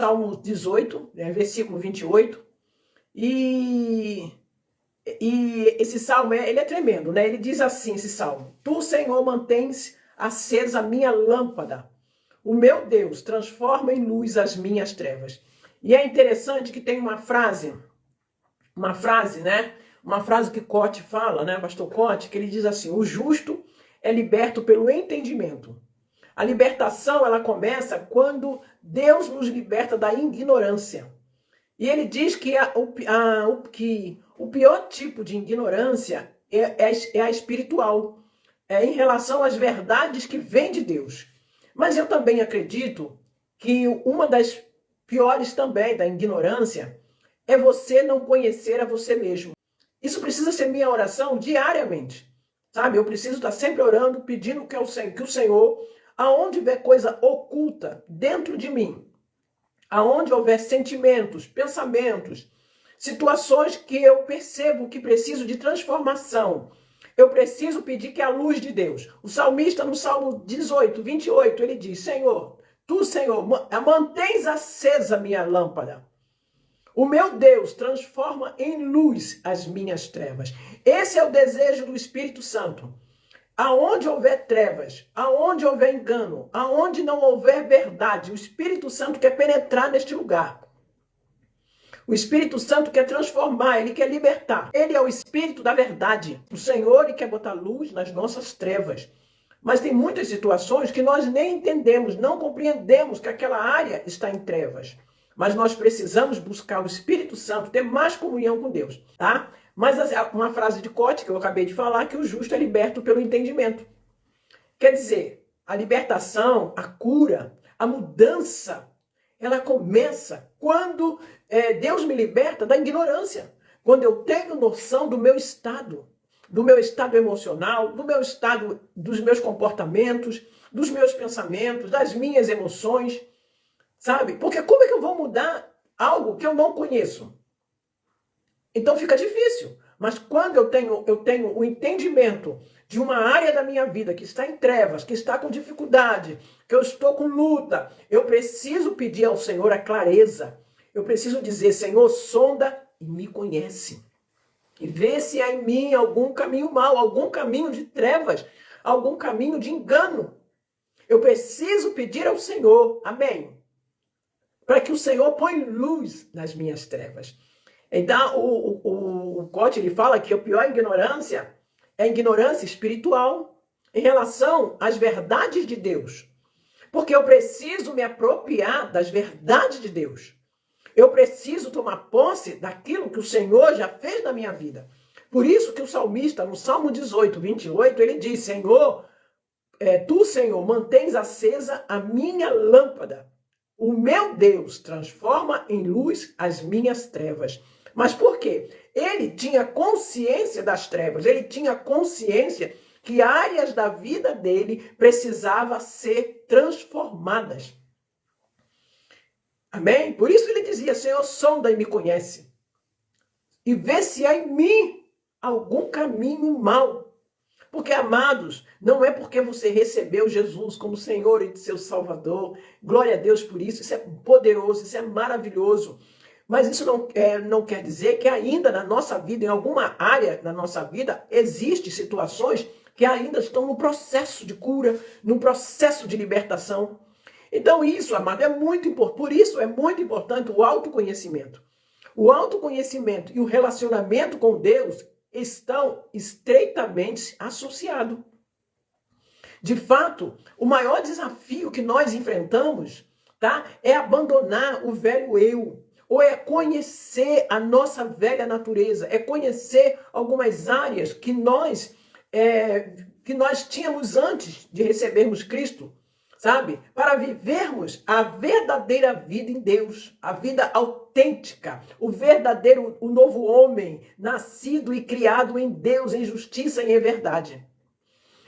Salmo 18, versículo 28. E esse salmo, ele é tremendo, né? Ele diz assim, esse salmo: Tu, Senhor, mantens acesa a minha lâmpada. O meu Deus transforma em luz as minhas trevas. E é interessante que tem uma frase, né? Uma frase que Cote fala, né? Pastor Cote, que ele diz assim: o justo é liberto pelo entendimento. A libertação, ela começa quando Deus nos liberta da ignorância. E ele diz que o pior tipo de ignorância é a espiritual, em relação às verdades que vêm de Deus. Mas eu também acredito que uma das piores também da ignorância é você não conhecer a você mesmo. Isso precisa ser minha oração diariamente, sabe? Eu preciso estar sempre orando, pedindo que o Senhor, aonde houver coisa oculta dentro de mim, aonde houver sentimentos, pensamentos, situações que eu percebo que preciso de transformação, eu preciso pedir que a luz de Deus. O salmista, no Salmo 18, 28, ele diz: Senhor, tu, Senhor, mantens acesa a minha lâmpada. O meu Deus transforma em luz as minhas trevas. Esse é o desejo do Espírito Santo. Aonde houver trevas, aonde houver engano, aonde não houver verdade, o Espírito Santo quer penetrar neste lugar. O Espírito Santo quer transformar, ele quer libertar. Ele é o Espírito da verdade. O Senhor, ele quer botar luz nas nossas trevas. Mas tem muitas situações que nós nem entendemos, não compreendemos que aquela área está em trevas. Mas nós precisamos buscar o Espírito Santo, ter mais comunhão com Deus, tá? Mas uma frase de Cote, que eu acabei de falar, que o justo é liberto pelo entendimento. Quer dizer, a libertação, a cura, a mudança, ela começa quando Deus me liberta da ignorância. Quando eu tenho noção do meu estado emocional, do meu estado, dos meus comportamentos, dos meus pensamentos, das minhas emoções, sabe? Porque como é que eu vou mudar algo que eu não conheço? Então fica difícil. Mas quando eu tenho o entendimento de uma área da minha vida que está em trevas, que está com dificuldade, que eu estou com luta, eu preciso pedir ao Senhor a clareza. Eu preciso dizer: Senhor, sonda e me conhece. E vê se há em mim algum caminho mau, algum caminho de trevas, algum caminho de engano. Eu preciso pedir ao Senhor, amém, para que o Senhor põe luz nas minhas trevas. Então, o Cote, ele fala que a pior ignorância é a ignorância espiritual em relação às verdades de Deus. Porque eu preciso me apropriar das verdades de Deus. Eu preciso tomar posse daquilo que o Senhor já fez na minha vida. Por isso que o salmista, no Salmo 18, 28, ele diz: Senhor, tu, Senhor, mantens acesa a minha lâmpada. O meu Deus transforma em luz as minhas trevas. Mas por quê? Ele tinha consciência das trevas, ele tinha consciência que áreas da vida dele precisavam ser transformadas. Amém? Por isso ele dizia: Senhor, sonda e me conhece. E vê se há em mim algum caminho mau. Porque, amados, não é porque você recebeu Jesus como Senhor e seu Salvador. Glória a Deus por isso. Isso é poderoso, isso é maravilhoso. Mas isso não quer dizer que ainda na nossa vida, em alguma área da nossa vida, existem situações que ainda estão no processo de cura, no processo de libertação. Então isso, amado, é muito importante. Por isso é muito importante o autoconhecimento. O autoconhecimento e o relacionamento com Deus estão estreitamente associados. De fato, o maior desafio que nós enfrentamos, tá, é abandonar o velho eu. Ou é conhecer a nossa velha natureza, é conhecer algumas áreas que nós tínhamos antes de recebermos Cristo, sabe? Para vivermos a verdadeira vida em Deus, a vida autêntica, o novo homem, nascido e criado em Deus, em justiça e em verdade.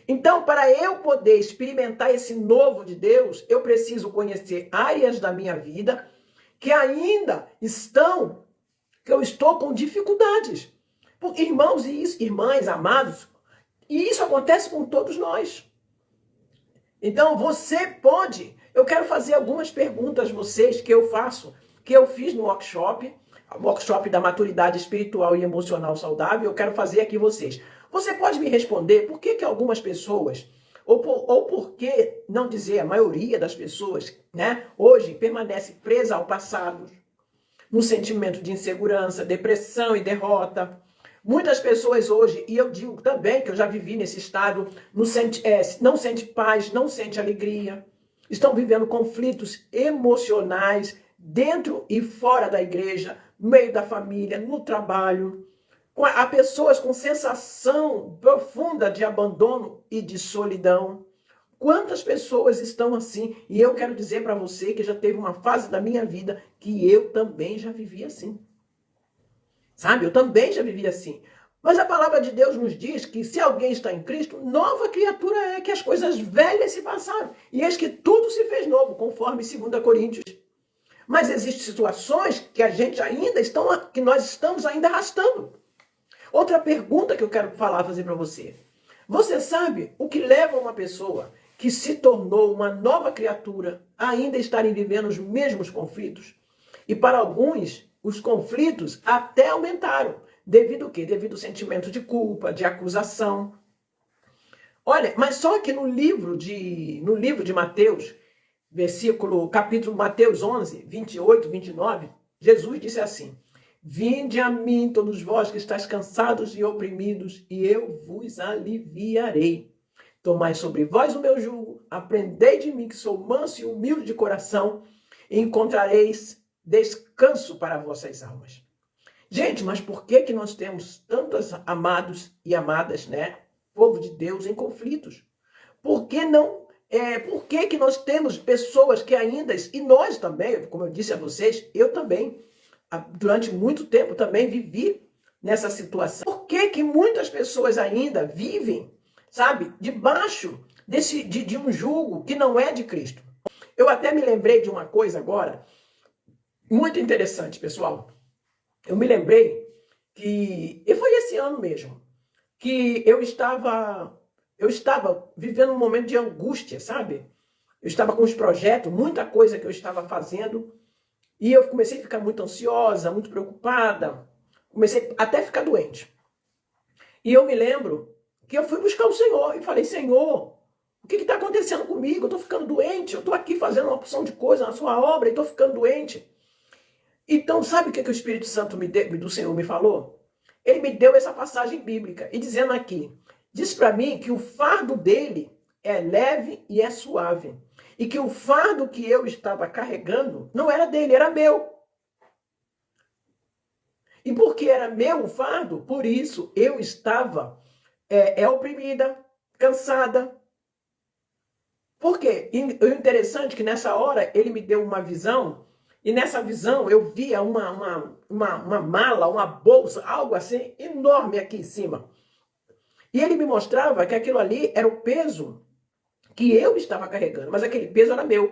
Então, para eu poder experimentar esse novo de Deus, eu preciso conhecer áreas da minha vida que ainda que eu estou com dificuldades. Porque, irmãos e irmãs, amados, e isso acontece com todos nós. Então, você pode eu quero fazer algumas perguntas a vocês que eu faço, que eu fiz no workshop da maturidade espiritual e emocional saudável. Eu quero fazer aqui vocês. Você pode me responder por que algumas pessoas, ou por que não dizer a maioria das pessoas, né, hoje permanece presa ao passado, no sentimento de insegurança, depressão e derrota. Muitas pessoas hoje, e eu digo também que eu já vivi nesse estado, não sente paz, não sente alegria, estão vivendo conflitos emocionais dentro e fora da igreja, no meio da família, no trabalho. Há pessoas com sensação profunda de abandono e de solidão. Quantas pessoas estão assim? E eu quero dizer para você que já teve uma fase da minha vida que eu também já vivi assim. Sabe? Eu também já vivi assim. Mas a palavra de Deus nos diz que se alguém está em Cristo, nova criatura é, que as coisas velhas se passaram. E eis que tudo se fez novo, conforme 2 Coríntios. Mas existem situações que que nós estamos ainda arrastando. Outra pergunta que eu quero fazer para você. Você sabe o que leva uma pessoa que se tornou uma nova criatura a ainda estarem vivendo os mesmos conflitos? E para alguns, os conflitos até aumentaram. Devido ao quê? Devido ao sentimento de culpa, de acusação. Olha, mas só que no livro de Mateus, capítulo Mateus 11, 28, 29, Jesus disse assim: vinde a mim, todos vós que estáis cansados e oprimidos, e eu vos aliviarei. Tomai sobre vós o meu jugo, aprendei de mim, que sou manso e humilde de coração, e encontrareis descanso para vossas almas. Gente, mas por que nós temos tantos amados e amadas, né? Povo de Deus em conflitos? Por que não? Por que nós temos pessoas que ainda, e nós também, como eu disse a vocês, eu também, durante muito tempo também vivi nessa situação. Por que muitas pessoas ainda vivem, sabe, debaixo de um jugo que não é de Cristo? Eu até me lembrei de uma coisa agora, muito interessante, pessoal. Eu me lembrei e foi esse ano mesmo, que eu estava vivendo um momento de angústia, sabe? Eu estava com os projetos, muita coisa que eu estava fazendo, e eu comecei a ficar muito ansiosa, muito preocupada, comecei até a ficar doente. E eu me lembro que eu fui buscar o Senhor e falei: Senhor, o que está acontecendo comigo? Eu estou ficando doente, eu estou aqui fazendo uma porção de coisa na sua obra e estou ficando doente. Então, sabe o que o Espírito Santo do Senhor me falou? Ele me deu essa passagem bíblica e dizendo aqui, diz para mim que o fardo dele é leve e é suave. E que o fardo que eu estava carregando não era dele, era meu. E porque era meu o fardo, por isso eu estava oprimida, cansada. Por quê? E o interessante é que nessa hora ele me deu uma visão. E nessa visão eu via uma mala, uma bolsa, algo assim enorme aqui em cima. E ele me mostrava que aquilo ali era o peso que eu estava carregando, mas aquele peso era meu.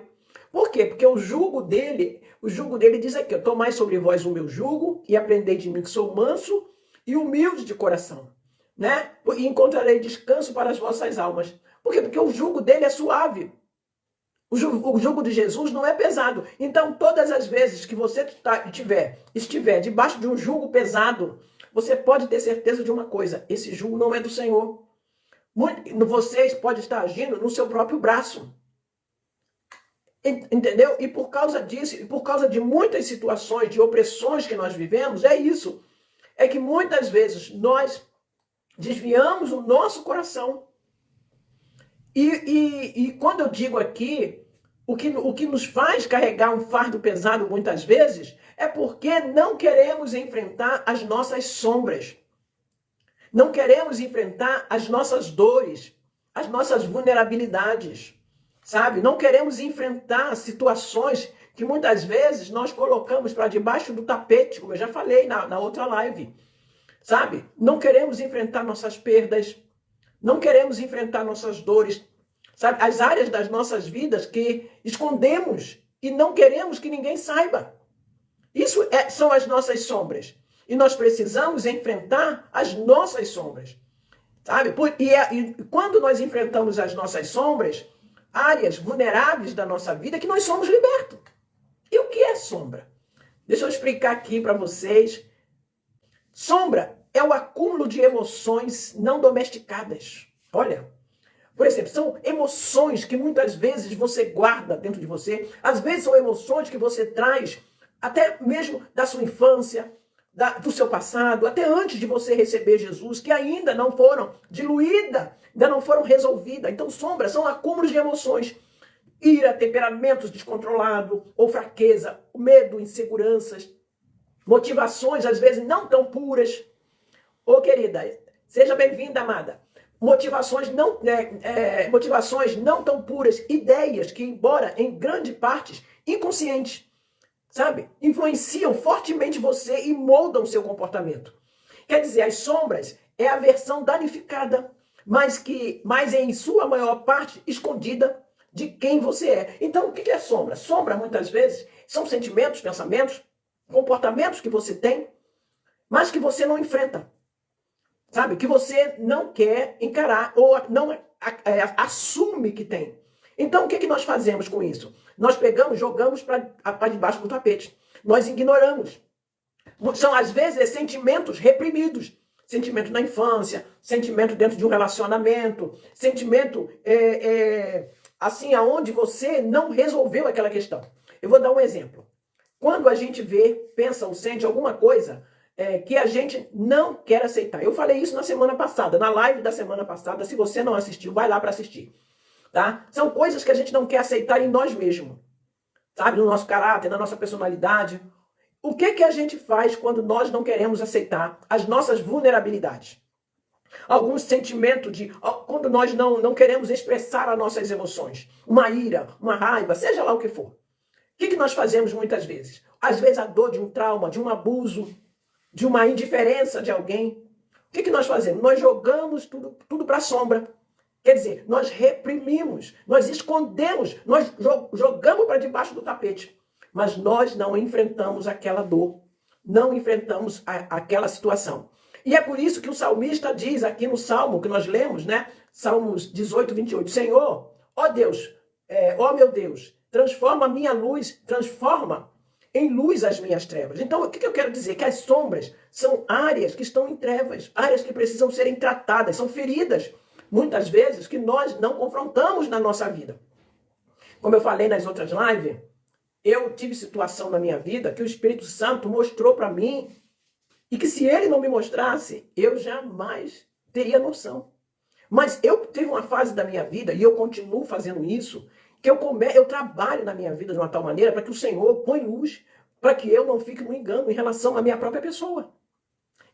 Por quê? Porque o jugo dele diz aqui: eu tomai sobre vós o meu jugo e aprendei de mim, que sou manso e humilde de coração, né? E encontrarei descanso para as vossas almas. Por quê? Porque o jugo dele é suave. O jugo de Jesus não é pesado. Então, todas as vezes que você estiver debaixo de um jugo pesado, você pode ter certeza de uma coisa: esse jugo não é do Senhor. Vocês podem estar agindo no seu próprio braço. Entendeu? E por causa disso, e por causa de muitas situações de opressões que nós vivemos, é isso. É que muitas vezes nós desviamos o nosso coração. E quando eu digo aqui, o que nos faz carregar um fardo pesado muitas vezes é porque não queremos enfrentar as nossas sombras. Não queremos enfrentar as nossas dores, as nossas vulnerabilidades, sabe? Não queremos enfrentar situações que muitas vezes nós colocamos para debaixo do tapete, como eu já falei na outra live, sabe? Não queremos enfrentar nossas perdas, não queremos enfrentar nossas dores, sabe? As áreas das nossas vidas que escondemos e não queremos que ninguém saiba. Isso são as nossas sombras. E nós precisamos enfrentar as nossas sombras, sabe? E quando nós enfrentamos as nossas sombras, áreas vulneráveis da nossa vida que nós somos libertos. E o que é sombra? Deixa eu explicar aqui para vocês. Sombra é o acúmulo de emoções não domesticadas. Olha, por exemplo, são emoções que muitas vezes você guarda dentro de você. Às vezes são emoções que você traz até mesmo da sua infância, do seu passado, até antes de você receber Jesus, que ainda não foram diluídas, ainda não foram resolvidas. Então, sombras são acúmulos de emoções. Ira, temperamentos descontrolados, ou fraqueza, modo, inseguranças, motivações às vezes não tão puras. Ô querida, seja bem-vinda, amada. Motivações não tão puras, ideias que, embora em grande parte inconscientes, sabe, influenciam fortemente você e moldam seu comportamento. Quer dizer, as sombras é a versão danificada, mas em sua maior parte escondida de quem você é. Então, o que é sombra? Sombra, muitas vezes, são sentimentos, pensamentos, comportamentos que você tem, mas que você não enfrenta. Sabe? Que você não quer encarar ou não assume que tem. Então, o que nós fazemos com isso? Nós pegamos, jogamos para debaixo do tapete. Nós ignoramos. São, às vezes, sentimentos reprimidos. Sentimento na infância, sentimento dentro de um relacionamento, sentimento assim, aonde você não resolveu aquela questão. Eu vou dar um exemplo. Quando a gente vê, pensa ou sente alguma coisa que a gente não quer aceitar. Eu falei isso na semana passada, na live da semana passada. Se você não assistiu, vai lá para assistir. Tá? São coisas que a gente não quer aceitar em nós mesmos. Sabe? No nosso caráter, na nossa personalidade. O que a gente faz quando nós não queremos aceitar as nossas vulnerabilidades? Algum sentimento quando nós não queremos expressar as nossas emoções. Uma ira, uma raiva, seja lá o que for. O que nós fazemos muitas vezes? Às vezes a dor de um trauma, de um abuso, de uma indiferença de alguém. O que nós fazemos? Nós jogamos tudo para a sombra. Quer dizer, nós reprimimos, nós escondemos, nós jogamos para debaixo do tapete. Mas nós não enfrentamos aquela dor, não enfrentamos aquela situação. E é por isso que o salmista diz aqui no Salmo que nós lemos, né? Salmos 18, 28. Senhor, ó Deus, ó meu Deus, transforma a minha luz, transforma em luz as minhas trevas. Então, o que eu quero dizer? Que as sombras são áreas que estão em trevas, áreas que precisam serem tratadas, são feridas, muitas vezes, que nós não confrontamos na nossa vida. Como eu falei nas outras lives, eu tive situação na minha vida que o Espírito Santo mostrou para mim e que se ele não me mostrasse, eu jamais teria noção. Mas eu tive uma fase da minha vida, e eu continuo fazendo isso, que eu trabalho na minha vida de uma tal maneira para que o Senhor põe luz, para que eu não fique no engano em relação à minha própria pessoa,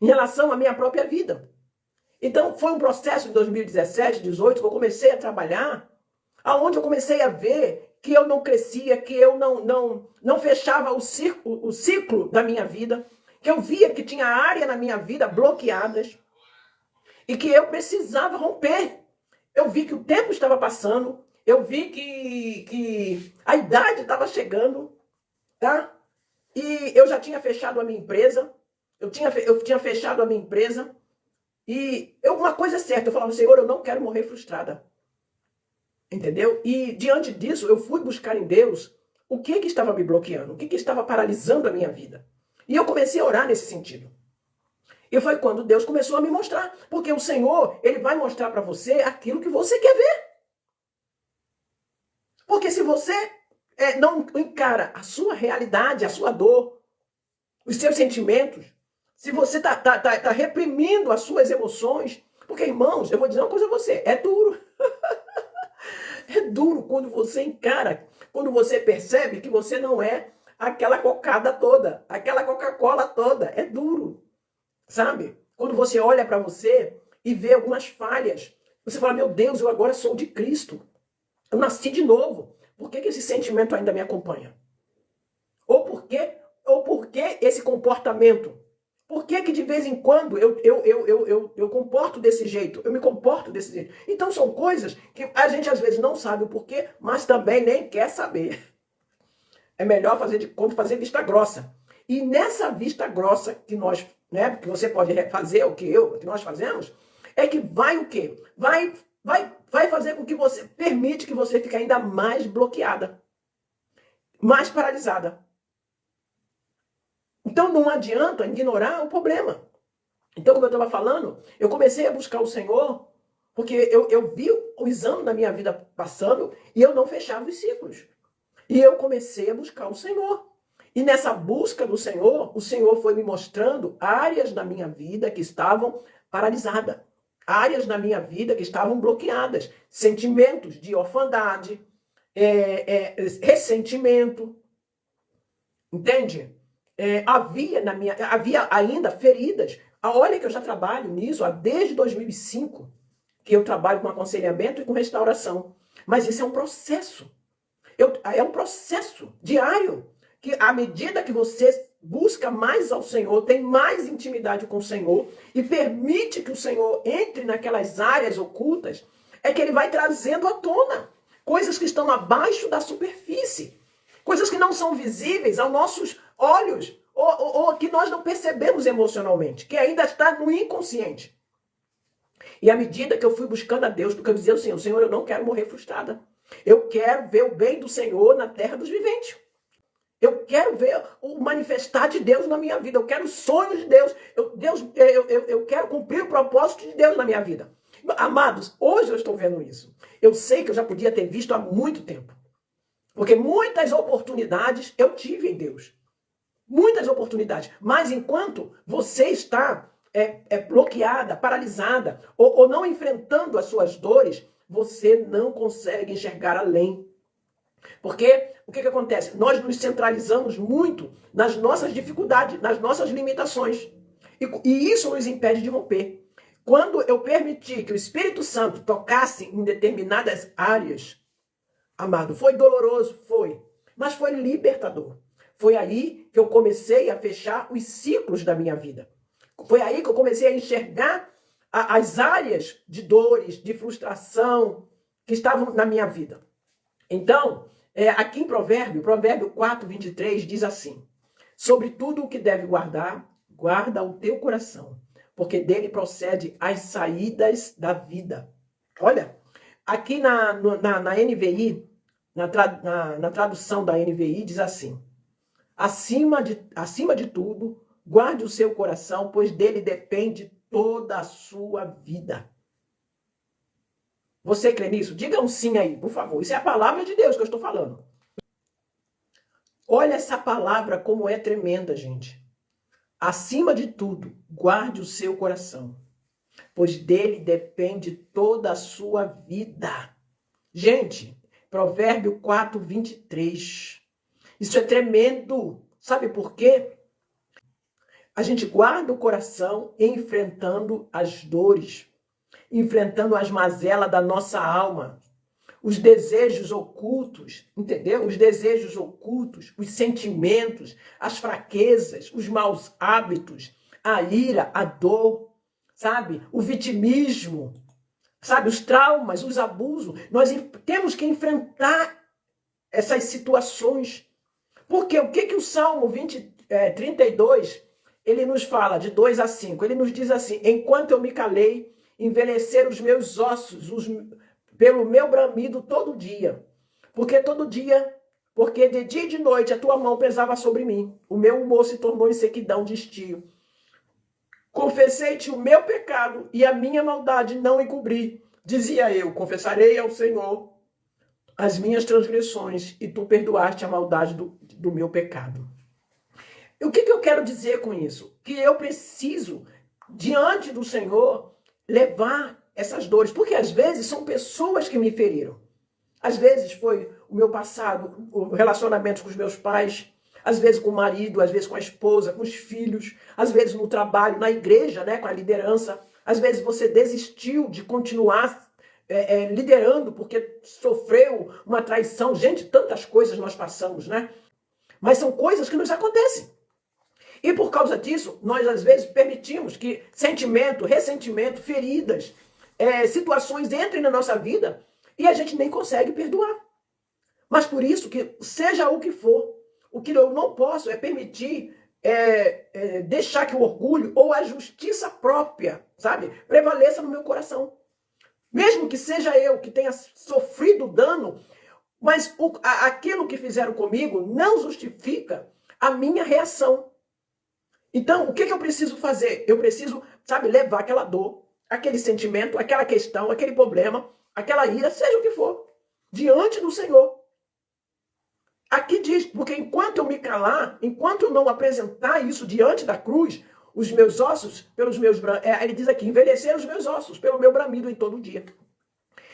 em relação à minha própria vida. Então, foi um processo de 2017, 2018, que eu comecei a trabalhar, aonde eu comecei a ver que eu não crescia, que eu não fechava o ciclo da minha vida, que eu via que tinha áreas na minha vida bloqueadas e que eu precisava romper. Eu vi que o tempo estava passando, eu vi que a idade estava chegando, tá? E eu já tinha fechado a minha empresa, eu tinha fechado a minha empresa, e uma coisa é certa, eu falava, Senhor, eu não quero morrer frustrada. Entendeu? E diante disso, eu fui buscar em Deus o que estava me bloqueando, o que estava paralisando a minha vida. E eu comecei a orar nesse sentido. E foi quando Deus começou a me mostrar. Porque o Senhor, Ele vai mostrar para você aquilo que você quer ver. Porque se você não encara a sua realidade, a sua dor, os seus sentimentos, se você tá reprimindo as suas emoções, porque, irmãos, eu vou dizer uma coisa a você, é duro. É duro quando você encara, quando você percebe que você não é aquela cocada toda, aquela Coca-Cola toda. É duro, sabe? Quando você olha para você e vê algumas falhas, você fala, meu Deus, eu agora sou de Cristo. Eu nasci de novo. Por que esse sentimento ainda me acompanha? Ou por que esse comportamento? Por que de vez em quando eu comporto desse jeito? Eu me comporto desse jeito. Então são coisas que a gente às vezes não sabe o porquê, mas também nem quer saber. É melhor fazer de conta, fazer vista grossa. E nessa vista grossa que nós, né, que você pode fazer que nós fazemos, é que vai o quê? Vai vai fazer com que você, permite que você fique ainda mais bloqueada, mais paralisada. Então não adianta ignorar o problema. Então, como eu estava falando, eu comecei a buscar o Senhor, porque eu vi os anos da minha vida passando e eu não fechava os ciclos. E eu comecei a buscar o Senhor. E nessa busca do Senhor, o Senhor foi me mostrando áreas da minha vida que estavam paralisadas. Áreas da minha vida que estavam bloqueadas. Sentimentos de orfandade, ressentimento. Entende? Havia ainda feridas. Olha que eu já trabalho nisso desde 2005, que eu trabalho com aconselhamento e com restauração. Mas isso é um processo. É um processo diário, que à medida que você busca mais ao Senhor, tem mais intimidade com o Senhor e permite que o Senhor entre naquelas áreas ocultas, é que ele vai trazendo à tona coisas que estão abaixo da superfície, coisas que não são visíveis aos nossos olhos, ou que nós não percebemos emocionalmente, que ainda está no inconsciente. E à medida que eu fui buscando a Deus, porque eu dizia assim, Senhor, eu não quero morrer frustrada. Eu quero ver o bem do Senhor na terra dos viventes. Eu quero ver o manifestar de Deus na minha vida. Eu quero o sonho de Deus. Eu quero cumprir o propósito de Deus na minha vida. Amados, hoje eu estou vendo isso. Eu sei que eu já podia ter visto há muito tempo. Porque muitas oportunidades eu tive em Deus. Muitas oportunidades. Mas enquanto você está bloqueada, paralisada, ou não enfrentando as suas dores, você não consegue enxergar além. Porque o que acontece? Nós nos centralizamos muito nas nossas dificuldades, nas nossas limitações. E isso nos impede de romper. Quando eu permiti que o Espírito Santo tocasse em determinadas áreas, amado, foi doloroso? Foi. Mas foi libertador. Foi aí que eu comecei a fechar os ciclos da minha vida. Foi aí que eu comecei a enxergar as áreas de dores, de frustração que estavam na minha vida. Então, aqui em Provérbio 4:23 diz assim: sobre tudo o que deve guardar, guarda o teu coração, porque dele procede as saídas da vida. Olha, aqui na NVI, na tradução da NVI, diz assim: acima de tudo, guarde o seu coração, pois dele depende toda a sua vida. Você crê nisso? Diga um sim aí, por favor. Isso é a palavra de Deus que eu estou falando. Olha essa palavra como é tremenda, gente. Acima de tudo, guarde o seu coração, pois dele depende toda a sua vida. Gente, Provérbio 4:23. Isso é tremendo. Sabe por quê? A gente guarda o coração enfrentando as dores, enfrentando as mazelas da nossa alma, os desejos ocultos, entendeu? Os desejos ocultos, os sentimentos, as fraquezas, os maus hábitos, a ira, a dor, sabe? O vitimismo, sabe? Os traumas, os abusos. Nós temos que enfrentar essas situações. Porque o que o Salmo 32, ele nos fala, de 2 a 5, ele nos diz assim: enquanto eu me calei, envelheceram os meus ossos, pelo meu bramido todo dia. Porque de dia e de noite a tua mão pesava sobre mim. O meu humor se tornou em sequidão de estio. Confessei-te o meu pecado e a minha maldade não encobri. Dizia eu, confessarei ao Senhor as minhas transgressões e tu perdoaste a maldade do meu pecado. E o que eu quero dizer com isso? Que eu preciso, diante do Senhor, levar essas dores. Porque às vezes são pessoas que me feriram. Às vezes foi o meu passado, o relacionamento com os meus pais, às vezes com o marido, às vezes com a esposa, com os filhos, às vezes no trabalho, na igreja, né, com a liderança. Às vezes você desistiu de continuar liderando porque sofreu uma traição. Gente, tantas coisas nós passamos, né? Mas são coisas que nos acontecem. E por causa disso, nós às vezes permitimos que sentimento, ressentimento, feridas, situações entrem na nossa vida e a gente nem consegue perdoar. Mas por isso que, seja o que for, o que eu não posso é permitir deixar que o orgulho ou a justiça própria, sabe, prevaleça no meu coração. Mesmo que seja eu que tenha sofrido dano, mas aquilo que fizeram comigo não justifica a minha reação. Então, o que eu preciso fazer? Eu preciso, sabe, levar aquela dor, aquele sentimento, aquela questão, aquele problema, aquela ira, seja o que for, diante do Senhor. Aqui diz, porque enquanto eu me calar, enquanto eu não apresentar isso diante da cruz, os meus ossos, pelos meus... ele diz aqui, envelheceram os meus ossos, pelo meu bramido em todo dia.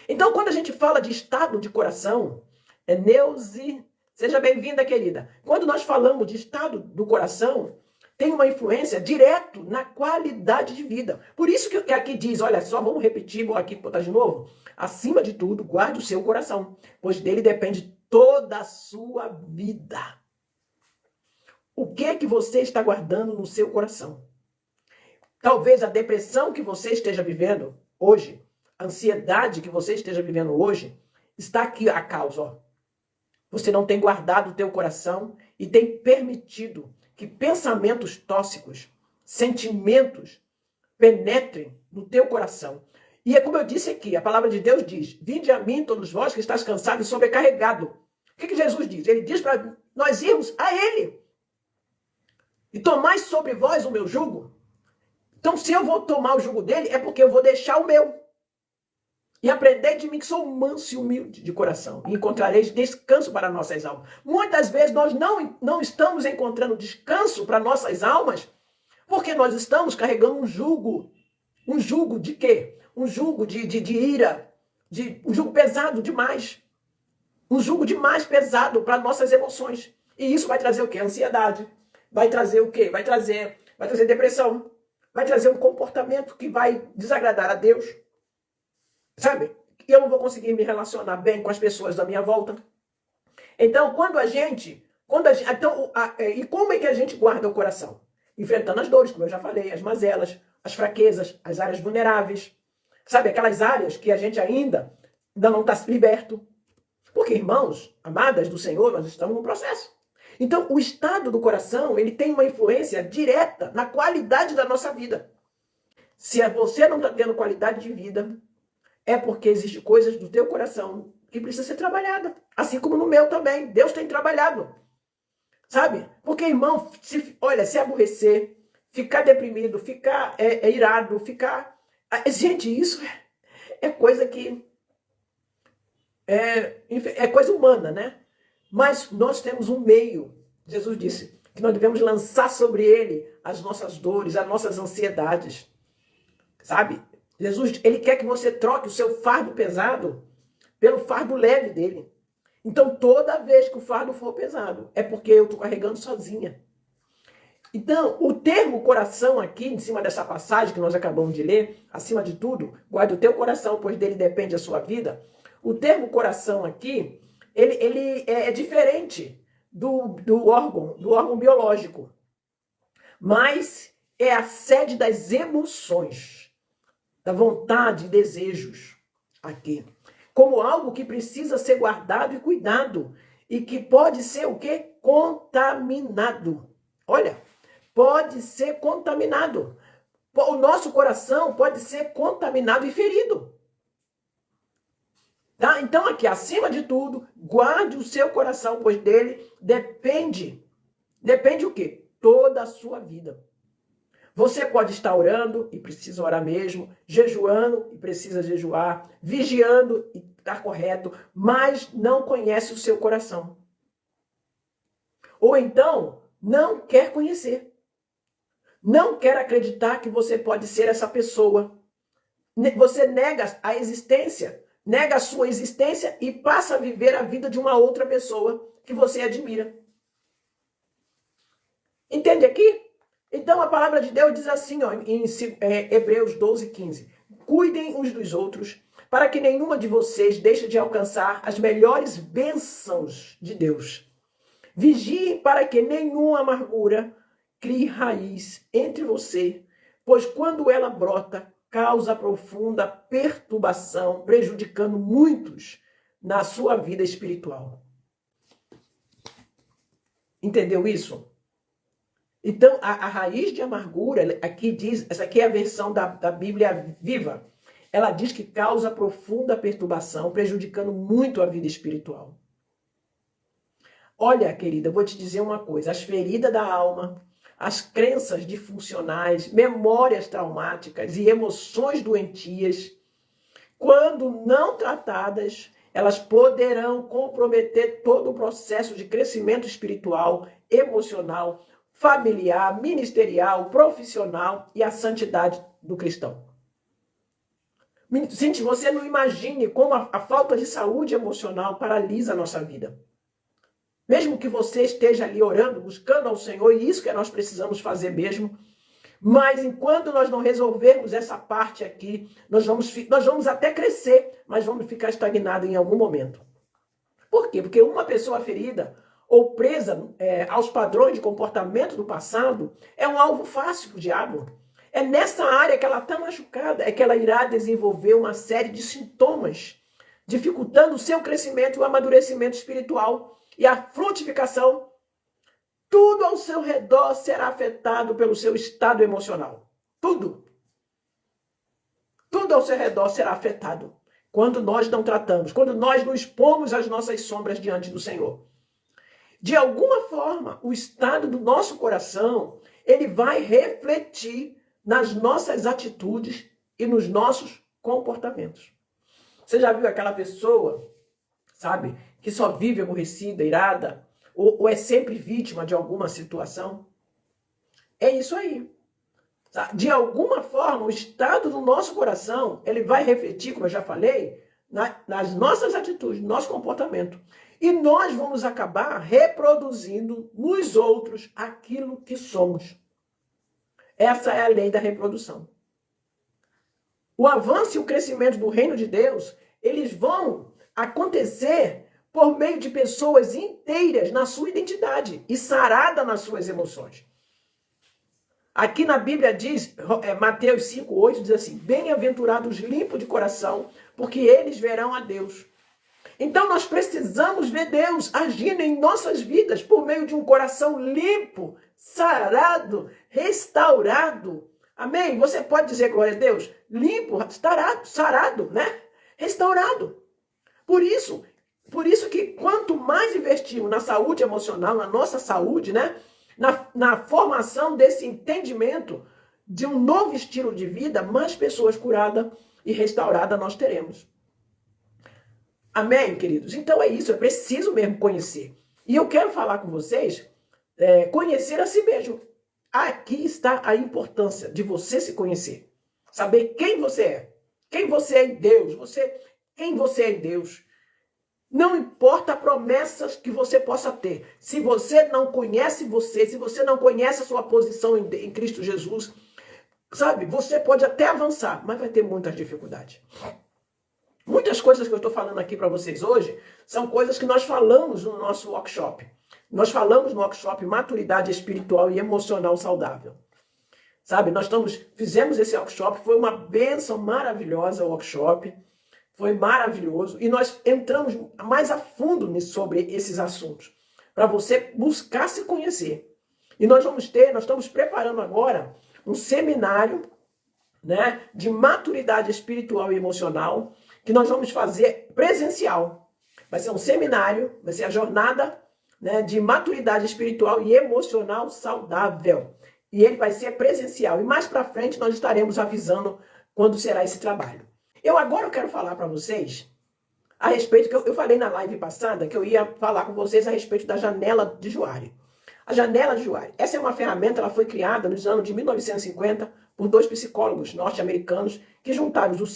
Então, quando a gente fala de estado de coração, Neuze, seja bem-vinda, querida. Quando nós falamos de estado do coração, tem uma influência direto na qualidade de vida. Por isso que aqui diz, olha só, vamos repetir, vou aqui botar de novo. Acima de tudo, guarde o seu coração, pois dele depende toda a sua vida. O que é que você está guardando no seu coração? Talvez a depressão que você esteja vivendo hoje, a ansiedade que você esteja vivendo hoje, está aqui a causa. Ó. Você não tem guardado o teu coração e tem permitido que pensamentos tóxicos, sentimentos penetrem no teu coração. E é como eu disse aqui, a palavra de Deus diz, vinde a mim todos vós que estáis cansados e sobrecarregados. O que Jesus diz? Ele diz para nós irmos a Ele. E tomai sobre vós o meu jugo. Então, se eu vou tomar o jugo dele, é porque eu vou deixar o meu. E aprender de mim que sou manso e humilde de coração. E encontrareis descanso para nossas almas. Muitas vezes nós não estamos encontrando descanso para nossas almas porque nós estamos carregando um jugo. Um jugo de quê? Um jugo de ira. Um jugo pesado demais. Um jugo demais pesado para nossas emoções. E isso vai trazer o quê? Ansiedade. Vai trazer o quê? Vai trazer depressão. Vai trazer um comportamento que vai desagradar a Deus. Sabe? Eu não vou conseguir me relacionar bem com as pessoas da minha volta. Então, e como é que a gente guarda o coração? Enfrentando as dores, como eu já falei, as mazelas, as fraquezas, as áreas vulneráveis. Sabe? Aquelas áreas que a gente ainda não está liberto. Porque, irmãos, amadas do Senhor, nós estamos num processo. Então, o estado do coração, ele tem uma influência direta na qualidade da nossa vida. Se você não está tendo qualidade de vida, é porque existem coisas do teu coração que precisam ser trabalhadas. Assim como no meu também. Deus tem trabalhado. Sabe? Porque, irmão, se aborrecer, ficar deprimido, ficar irado, ficar... Gente, isso é coisa que... É coisa humana, né? Mas nós temos um meio. Jesus disse que nós devemos lançar sobre ele as nossas dores, as nossas ansiedades. Sabe? Jesus, ele quer que você troque o seu fardo pesado pelo fardo leve dele. Então, toda vez que o fardo for pesado, é porque eu estou carregando sozinha. Então, o termo coração aqui, em cima dessa passagem que nós acabamos de ler, acima de tudo, guarde o teu coração, pois dele depende a sua vida. O termo coração aqui, ele é diferente do órgão biológico. Mas é a sede das emoções, da vontade e desejos aqui. Como algo que precisa ser guardado e cuidado. E que pode ser o quê? Contaminado. Olha, pode ser contaminado. O nosso coração pode ser contaminado e ferido. Tá? Então aqui, acima de tudo, guarde o seu coração, pois dele depende. Depende o quê? Toda a sua vida. Você pode estar orando e precisa orar mesmo, jejuando e precisa jejuar, vigiando e está correto, mas não conhece o seu coração. Ou então, não quer conhecer. Não quer acreditar que você pode ser essa pessoa. Você nega a existência, nega a sua existência e passa a viver a vida de uma outra pessoa que você admira. Entende aqui? Então a palavra de Deus diz assim, ó, em Hebreus 12:15. Cuidem uns dos outros, para que nenhuma de vocês deixe de alcançar as melhores bênçãos de Deus. Vigiem para que nenhuma amargura crie raiz entre você, pois quando ela brota, causa profunda perturbação, prejudicando muitos na sua vida espiritual. Entendeu isso? Então, a raiz de amargura, aqui diz, essa aqui é a versão da Bíblia Viva. ela diz que causa profunda perturbação, prejudicando muito a vida espiritual. Olha, querida, eu vou te dizer uma coisa, as feridas da alma, as crenças disfuncionais, memórias traumáticas e emoções doentias, quando não tratadas, elas poderão comprometer todo o processo de crescimento espiritual, emocional, familiar, ministerial, profissional e a santidade do cristão. Gente, você não imagine como a falta de saúde emocional paralisa a nossa vida. Mesmo que você esteja ali orando, buscando ao Senhor, e isso que nós precisamos fazer mesmo, mas enquanto nós não resolvermos essa parte aqui, nós vamos até crescer, mas vamos ficar estagnados em algum momento. Por quê? Porque uma pessoa ferida ou presa aos padrões de comportamento do passado é um alvo fácil para o diabo. É nessa área que ela está machucada, é que ela irá desenvolver uma série de sintomas, dificultando o seu crescimento e o amadurecimento espiritual e a frutificação. Tudo ao seu redor será afetado pelo seu estado emocional. Tudo. Tudo ao seu redor será afetado quando nós não tratamos, quando nós não expomos as nossas sombras diante do Senhor. De alguma forma, o estado do nosso coração, ele vai refletir nas nossas atitudes e nos nossos comportamentos. Você já viu aquela pessoa, sabe, que só vive aborrecida, irada, ou é sempre vítima de alguma situação? É isso aí. De alguma forma, o estado do nosso coração, ele vai refletir, como eu já falei, nas nossas atitudes, no nosso comportamento. E nós vamos acabar reproduzindo nos outros aquilo que somos. Essa é a lei da reprodução. O avanço e o crescimento do reino de Deus, eles vão acontecer por meio de pessoas inteiras na sua identidade e sarada nas suas emoções. Aqui na Bíblia diz, Mateus 5:8 diz assim, bem-aventurados limpos de coração, porque eles verão a Deus. Então nós precisamos ver Deus agindo em nossas vidas por meio de um coração limpo, sarado, restaurado. Amém? Você pode dizer glória a Deus? Limpo, sarado, né? Restaurado. Por isso que quanto mais investimos na saúde emocional, na nossa saúde, né? Na formação desse entendimento de um novo estilo de vida, mais pessoas curadas e restauradas nós teremos. Amém, queridos? Então é isso, é preciso mesmo conhecer. E eu quero falar com vocês, conhecer a si mesmo. Aqui está a importância de você se conhecer. Saber quem você é. Quem você é em Deus. Quem você é em Deus. Não importa promessas que você possa ter. Se você não conhece você, se você não conhece a sua posição em Cristo Jesus, sabe, você pode até avançar, mas vai ter muitas dificuldades. Muitas coisas que eu estou falando aqui para vocês hoje são coisas que nós falamos no nosso workshop. Nós falamos no workshop Maturidade Espiritual e Emocional Saudável. Sabe, fizemos esse workshop, foi uma bênção maravilhosa o workshop. Foi maravilhoso e nós entramos mais a fundo sobre esses assuntos, para você buscar se conhecer. E nós estamos preparando agora um seminário, né, de maturidade espiritual e emocional, que nós vamos fazer presencial. Vai ser um seminário, vai ser a jornada, né, de maturidade espiritual e emocional saudável. E ele vai ser presencial. E mais para frente nós estaremos avisando quando será esse trabalho. Agora eu quero falar para vocês a respeito, que eu falei na live passada, que eu ia falar com vocês a respeito da janela de Juárez. A janela de Juárez, essa é uma ferramenta, ela foi criada nos anos de 1950 por 2 psicólogos norte-americanos que juntaram os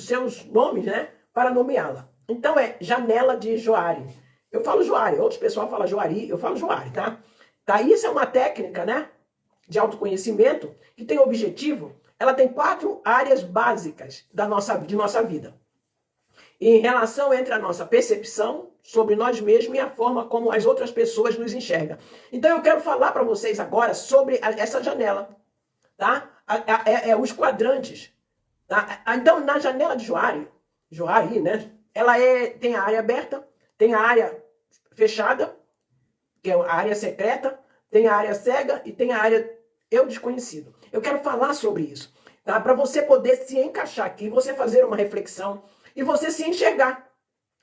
seus nomes, né, para nomeá-la. Então é janela de Juárez. Eu falo Juárez, outros pessoal falam Juari, eu falo Juárez, tá? Isso é uma técnica, né, de autoconhecimento que tem objetivo. Ela tem 4 áreas básicas de nossa vida. Em relação entre a nossa percepção sobre nós mesmos e a forma como as outras pessoas nos enxergam. Então eu quero falar para vocês agora sobre essa janela, tá? Os quadrantes. Tá? Então na janela de Juárez, né? Ela tem a área aberta, tem a área fechada, que é a área secreta, tem a área cega e tem a área eu desconhecido. Eu quero falar sobre isso. tá? Para você poder se encaixar aqui, você fazer uma reflexão e você se enxergar.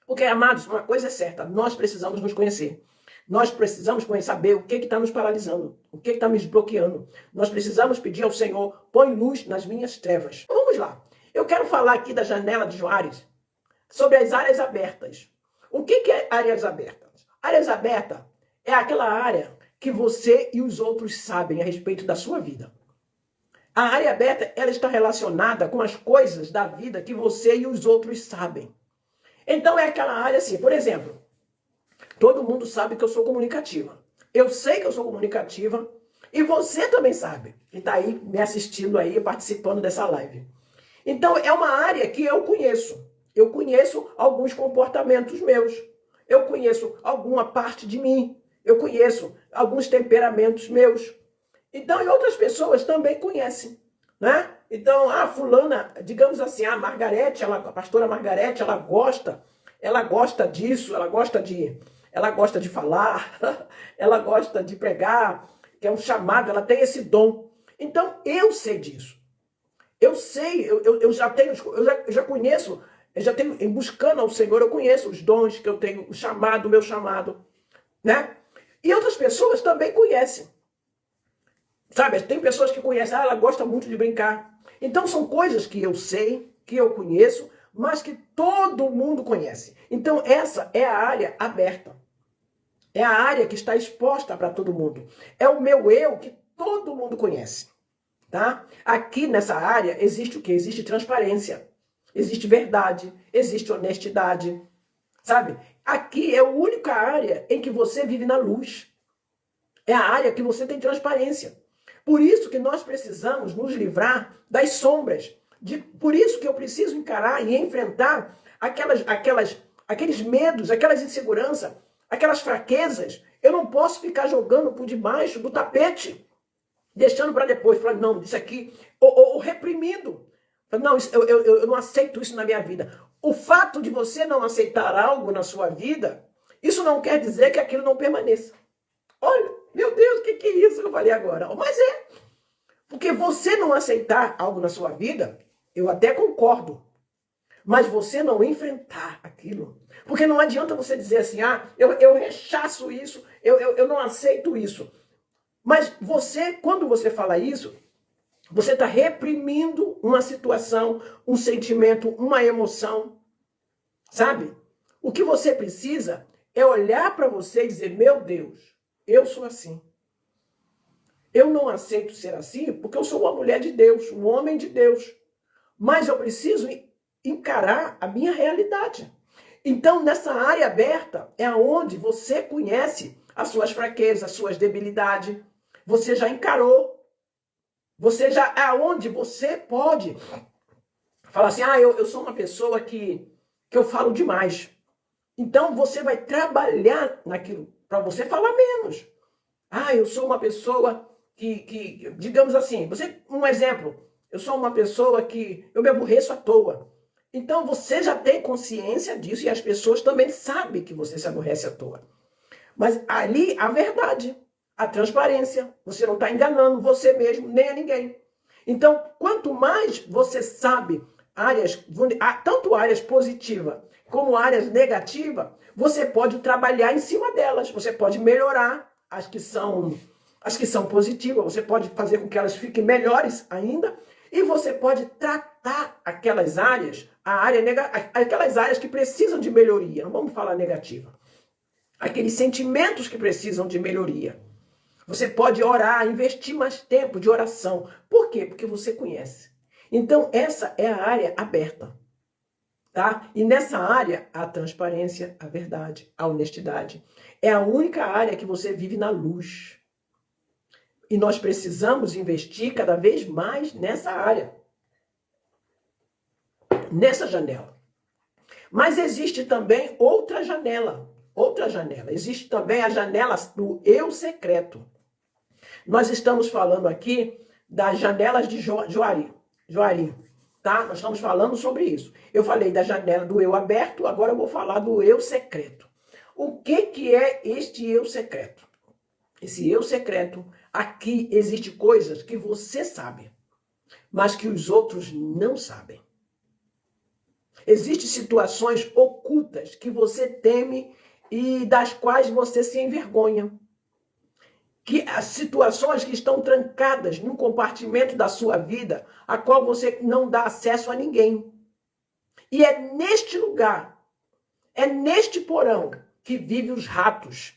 Porque, amados, uma coisa é certa, nós precisamos nos conhecer. Nós precisamos saber o que está nos paralisando, o que está nos bloqueando. Nós precisamos pedir ao Senhor, põe luz nas minhas trevas. Vamos lá. Eu quero falar aqui da janela de Juárez, sobre as áreas abertas. O que é áreas abertas? Áreas abertas é aquela área que você e os outros sabem a respeito da sua vida. A área aberta, ela está relacionada com as coisas da vida que você e os outros sabem. Então é aquela área assim, por exemplo, todo mundo sabe que eu sou comunicativa. Eu sei que eu sou comunicativa e você também sabe, que está aí me assistindo aí, participando dessa live. Então é uma área que eu conheço. Eu conheço alguns comportamentos meus. Eu conheço alguma parte de mim. Eu conheço alguns temperamentos meus. Então, e outras pessoas também conhecem, né? Então, a fulana, digamos assim, a Margarete, a pastora Margarete, ela gosta disso, ela gosta de falar, ela gosta de pregar, que é um chamado, ela tem esse dom. Então, eu sei disso. Eu sei, eu já conheço, eu já tenho, buscando ao Senhor, eu conheço os dons que eu tenho, o meu chamado, né? E outras pessoas também conhecem. Sabe, tem pessoas que conhecem, ela gosta muito de brincar. Então são coisas que eu sei, que eu conheço, mas que todo mundo conhece. Então essa é a área aberta. É a área que está exposta para todo mundo. É o meu eu que todo mundo conhece. Tá? Aqui nessa área existe o quê? Existe transparência, existe verdade, existe honestidade, sabe? Aqui é a única área em que você vive na luz. É a área que você tem transparência. Por isso que nós precisamos nos livrar das sombras. Por isso que eu preciso encarar e enfrentar aqueles medos, aquelas inseguranças, aquelas fraquezas. Eu não posso ficar jogando por debaixo do tapete. Deixando para depois, falando, não, isso aqui, ou reprimindo. Não, eu não aceito isso na minha vida. O fato de você não aceitar algo na sua vida, isso não quer dizer que aquilo não permaneça. Olha, meu Deus, o que é isso que eu falei agora? Mas é, porque você não aceitar algo na sua vida, eu até concordo, mas você não enfrentar aquilo. Porque não adianta você dizer assim, eu rechaço isso, eu não aceito isso. Mas você, quando você fala isso, você está reprimindo uma situação, um sentimento, uma emoção, sabe? O que você precisa é olhar para você e dizer, meu Deus, eu sou assim. Eu não aceito ser assim porque eu sou uma mulher de Deus, um homem de Deus. Mas eu preciso encarar a minha realidade. Então, nessa área aberta, é onde você conhece as suas fraquezas, as suas debilidades. Você já encarou. Você já é onde você pode falar assim, eu sou uma pessoa que eu falo demais. Então, você vai trabalhar naquilo para você falar menos. Eu sou uma pessoa que digamos assim, um exemplo, eu sou uma pessoa que eu me aborreço à toa. Então, você já tem consciência disso e as pessoas também sabem que você se aborrece à toa. Mas ali, a verdade, a transparência, você não está enganando você mesmo, nem a ninguém. Então, quanto mais você sabe tanto áreas positivas como áreas negativas, você pode trabalhar em cima delas, você pode melhorar as que são positivas, você pode fazer com que elas fiquem melhores ainda, e você pode tratar aquelas áreas, aquelas áreas que precisam de melhoria, não vamos falar negativa, aqueles sentimentos que precisam de melhoria. Você pode orar, investir mais tempo de oração. Por quê? Porque você conhece. Então, essa é a área aberta. Tá? E nessa área, a transparência, a verdade, a honestidade. É a única área que você vive na luz. E nós precisamos investir cada vez mais nessa área. Nessa janela. Mas existe também outra janela. Outra janela. Existe também a janela do eu secreto. Nós estamos falando aqui das janelas de Juari, tá? Nós estamos falando sobre isso. Eu falei da janela do eu aberto, agora eu vou falar do eu secreto. O que é este eu secreto? Esse eu secreto, aqui existe coisas que você sabe. mas que os outros não sabem. Existem situações ocultas que você teme e das quais você se envergonha. Que as situações que estão trancadas num compartimento da sua vida, a qual você não dá acesso a ninguém. E é neste lugar, é neste porão que vivem os ratos.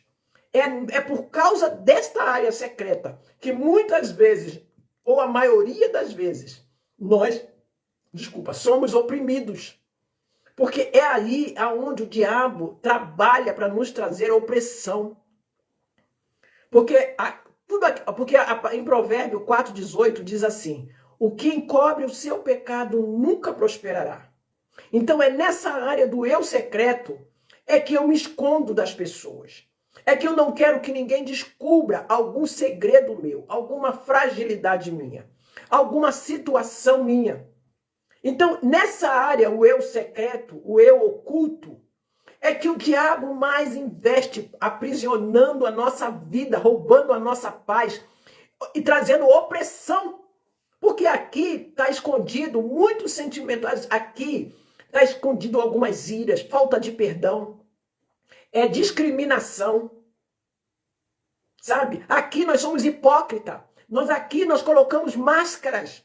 É por causa desta área secreta que muitas vezes, ou a maioria das vezes, nós, somos oprimidos. Porque é aí aonde o diabo trabalha para nos trazer opressão. Porque em Provérbio 4,18 diz assim: o que encobre o seu pecado nunca prosperará. Então é nessa área do eu secreto é que eu me escondo das pessoas. É que eu não quero que ninguém descubra algum segredo meu, alguma fragilidade minha, alguma situação minha. Então, nessa área, o eu secreto, o eu oculto, é que o diabo mais investe, aprisionando a nossa vida, roubando a nossa paz e trazendo opressão. Porque aqui está escondido muitos sentimentos, aqui está escondido algumas iras, falta de perdão, discriminação. Sabe? Aqui nós somos hipócritas. Aqui nós colocamos máscaras.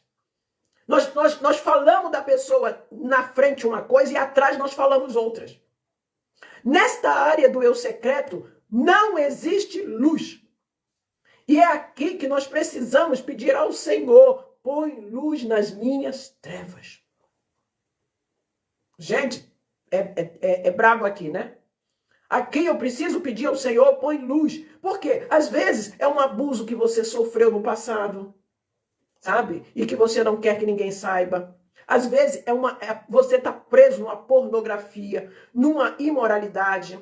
Nós falamos da pessoa na frente uma coisa e atrás nós falamos outras. Nesta área do eu secreto não existe luz. E é aqui que nós precisamos pedir ao Senhor: põe luz nas minhas trevas. Gente, é brabo aqui, né? Aqui eu preciso pedir ao Senhor: põe luz. Por quê? Às vezes é um abuso que você sofreu no passado, sabe? E que você não quer que ninguém saiba. Às vezes você está preso numa pornografia, numa imoralidade.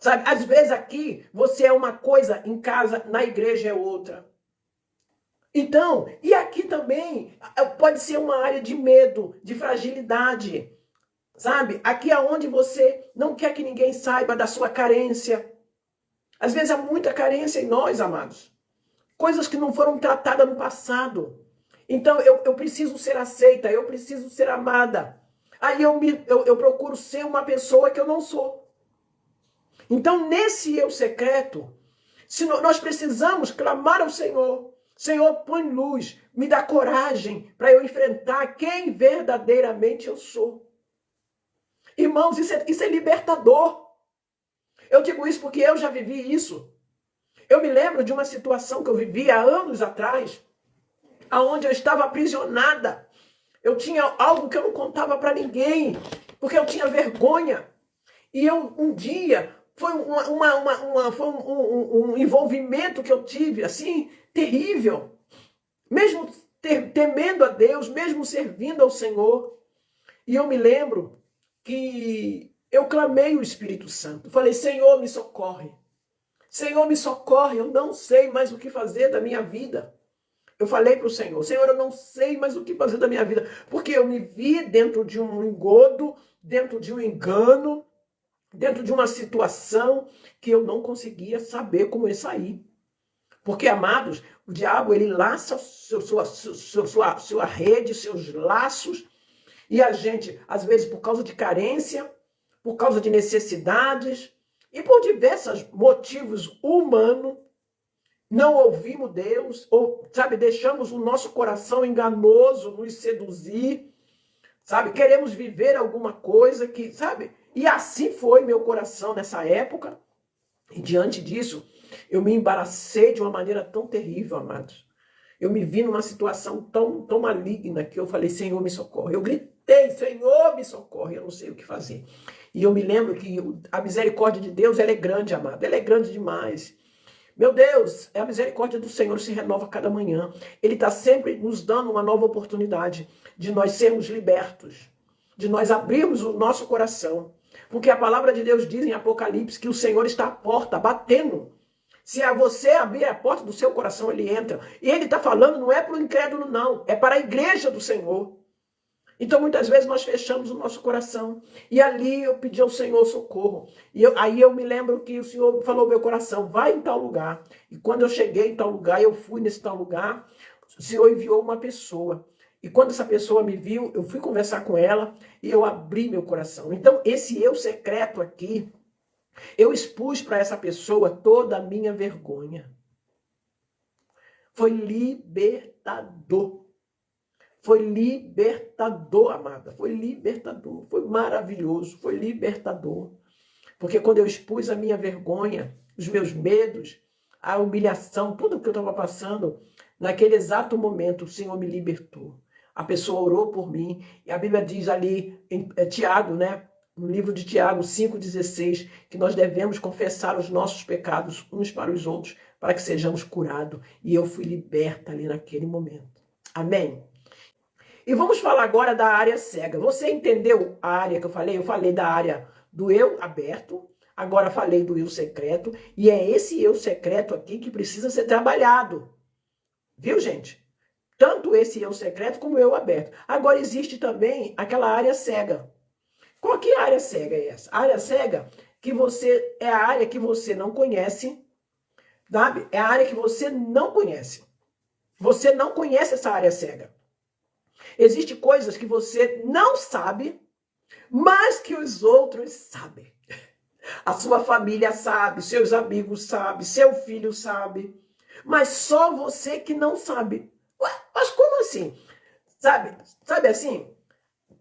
Sabe? Às vezes aqui você é uma coisa, em casa, na igreja é outra. Então, e aqui também pode ser uma área de medo, de fragilidade. Sabe? Aqui é onde você não quer que ninguém saiba da sua carência. Às vezes há muita carência em nós, amados. Coisas que não foram tratadas no passado. Então, eu preciso ser aceita, eu preciso ser amada. Aí eu procuro ser uma pessoa que eu não sou. Então, nesse eu secreto, nós precisamos clamar ao Senhor. Senhor, põe luz, me dá coragem para eu enfrentar quem verdadeiramente eu sou. Irmãos, isso é libertador. Eu digo isso porque eu já vivi isso. Eu me lembro de uma situação que eu vivi há anos atrás, onde eu estava aprisionada. Eu tinha algo que eu não contava para ninguém, porque eu tinha vergonha. E um dia, foi um envolvimento que eu tive, assim, terrível. Mesmo temendo a Deus, mesmo servindo ao Senhor. E eu me lembro que eu clamei o Espírito Santo. Falei: Senhor, me socorre. Senhor, me socorre. Eu não sei mais o que fazer da minha vida. Eu falei para o Senhor: Senhor, eu não sei mais o que fazer da minha vida. Porque eu me vi dentro de um engodo, dentro de um engano, dentro de uma situação que eu não conseguia saber como eu sair. Porque, amados, o diabo, ele laça sua rede, seus laços. E a gente, às vezes, por causa de carência, por causa de necessidades e por diversos motivos humanos, não ouvimos Deus, ou, sabe, deixamos o nosso coração enganoso nos seduzir, sabe, queremos viver alguma coisa que, sabe, e assim foi meu coração nessa época. E diante disso, eu me embaracei de uma maneira tão terrível, amados. Eu me vi numa situação tão maligna que eu falei: Senhor, me socorre. Eu gritei: Senhor, me socorre. Eu não sei o que fazer. E eu me lembro que a misericórdia de Deus, ela é grande, amado. Ela é grande demais. Meu Deus, a misericórdia do Senhor se renova cada manhã. Ele está sempre nos dando uma nova oportunidade de nós sermos libertos, de nós abrirmos o nosso coração. Porque a palavra de Deus diz em Apocalipse que o Senhor está à porta, batendo. Se a você abrir a porta do seu coração, ele entra. E ele está falando, não é para o incrédulo, não. É para a igreja do Senhor. Então, muitas vezes, nós fechamos o nosso coração. E ali eu pedi ao Senhor socorro. Aí eu me lembro que o Senhor falou ao meu coração: vai em tal lugar. E quando eu cheguei em tal lugar, eu fui nesse tal lugar. O Senhor enviou uma pessoa. E quando essa pessoa me viu, eu fui conversar com ela e eu abri meu coração. Então, esse eu secreto aqui, eu expus para essa pessoa toda a minha vergonha. Foi libertador. Foi libertador, amada. Foi libertador. Foi maravilhoso. Foi libertador. Porque quando eu expus a minha vergonha, os meus medos, a humilhação, tudo que eu estava passando, naquele exato momento o Senhor me libertou. A pessoa orou por mim. E a Bíblia diz ali, em Tiago, né? No livro de Tiago 5,16, que nós devemos confessar os nossos pecados uns para os outros, para que sejamos curados. E eu fui liberta ali naquele momento. Amém? E vamos falar agora da área cega. Você entendeu a área que eu falei? Eu falei da área do eu aberto, agora falei do eu secreto, e é esse eu secreto aqui que precisa ser trabalhado. Viu, gente? Tanto esse eu secreto como o eu aberto. Agora existe também aquela área cega. Qual que área cega é essa? A área cega é a área que você não conhece, sabe? É a área que você não conhece. Você não conhece essa área cega. Existem coisas que você não sabe, mas que os outros sabem. A sua família sabe, seus amigos sabem, seu filho sabe, mas só você que não sabe. Ué, mas como assim? Sabe assim?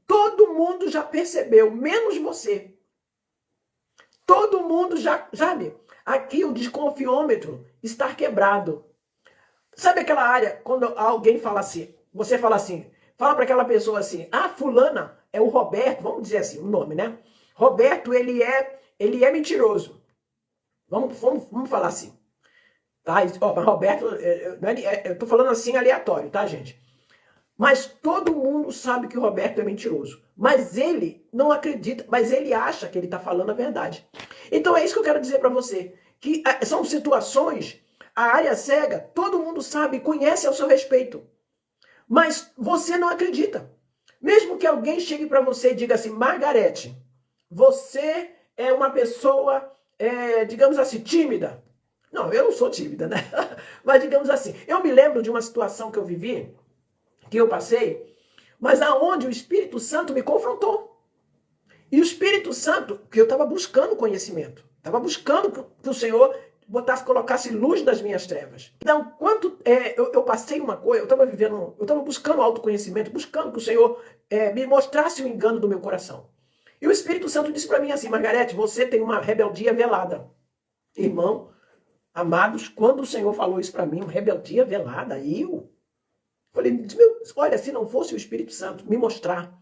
Todo mundo já percebeu, menos você. Todo mundo já, sabe? Aqui o desconfiômetro está quebrado. Sabe aquela área, quando alguém fala assim, você fala assim, fala para aquela pessoa assim, fulana é o Roberto, vamos dizer assim, o nome, né? Roberto, ele é mentiroso. Vamos falar assim. Tá? Mas Roberto, eu tô falando assim aleatório, tá, gente? Mas todo mundo sabe que o Roberto é mentiroso. Mas ele não acredita, mas ele acha que ele está falando a verdade. Então é isso que eu quero dizer para você. Que são situações, a área cega, todo mundo sabe, conhece ao seu respeito. Mas você não acredita. Mesmo que alguém chegue para você e diga assim, Margarete, você é uma pessoa, digamos assim, tímida. Não, eu não sou tímida, né? Mas digamos assim, eu me lembro de uma situação que eu vivi, que eu passei, mas aonde o Espírito Santo me confrontou. E o Espírito Santo, que eu estava buscando conhecimento, estava buscando que o Senhor colocasse luz nas minhas trevas. Então, eu passei uma coisa, eu estava buscando autoconhecimento, buscando que o Senhor me mostrasse o engano do meu coração. E o Espírito Santo disse para mim assim, Margarete, você tem uma rebeldia velada. Irmão, amados, quando o Senhor falou isso para mim, uma rebeldia velada, eu falei, olha, se não fosse o Espírito Santo me mostrar,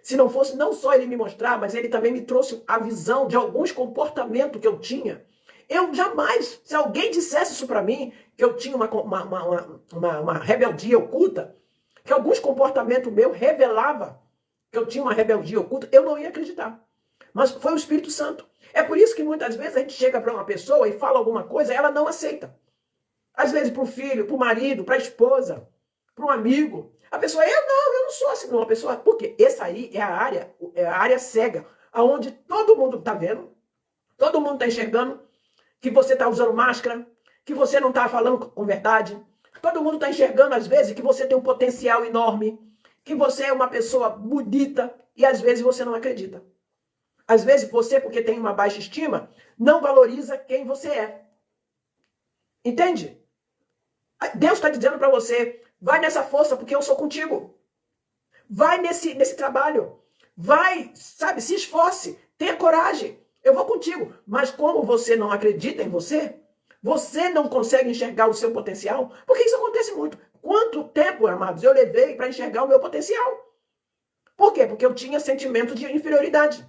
se não fosse não só ele me mostrar, mas ele também me trouxe a visão de alguns comportamentos que eu tinha, eu jamais, se alguém dissesse isso para mim, que eu tinha uma rebeldia oculta, que alguns comportamentos meus revelava que eu tinha uma rebeldia oculta, eu não ia acreditar. Mas foi o Espírito Santo. É por isso que muitas vezes a gente chega para uma pessoa e fala alguma coisa, ela não aceita. Às vezes para o filho, para o marido, para a esposa, para um amigo. A pessoa, eu não sou assim. Não, a pessoa, por quê? Essa aí é a área cega, onde todo mundo está vendo, todo mundo está enxergando que você está usando máscara, que você não está falando com verdade. Todo mundo está enxergando, às vezes, que você tem um potencial enorme, que você é uma pessoa bonita, e às vezes você não acredita. Às vezes você, porque tem uma baixa estima, não valoriza quem você é. Entende? Deus está dizendo para você, vai nessa força porque eu sou contigo. Vai nesse trabalho. Vai, sabe, se esforce, tenha coragem. Eu vou contigo. Mas como você não acredita em você, você não consegue enxergar o seu potencial, porque isso acontece muito. Quanto tempo, amados, eu levei para enxergar o meu potencial? Por quê? Porque eu tinha sentimento de inferioridade.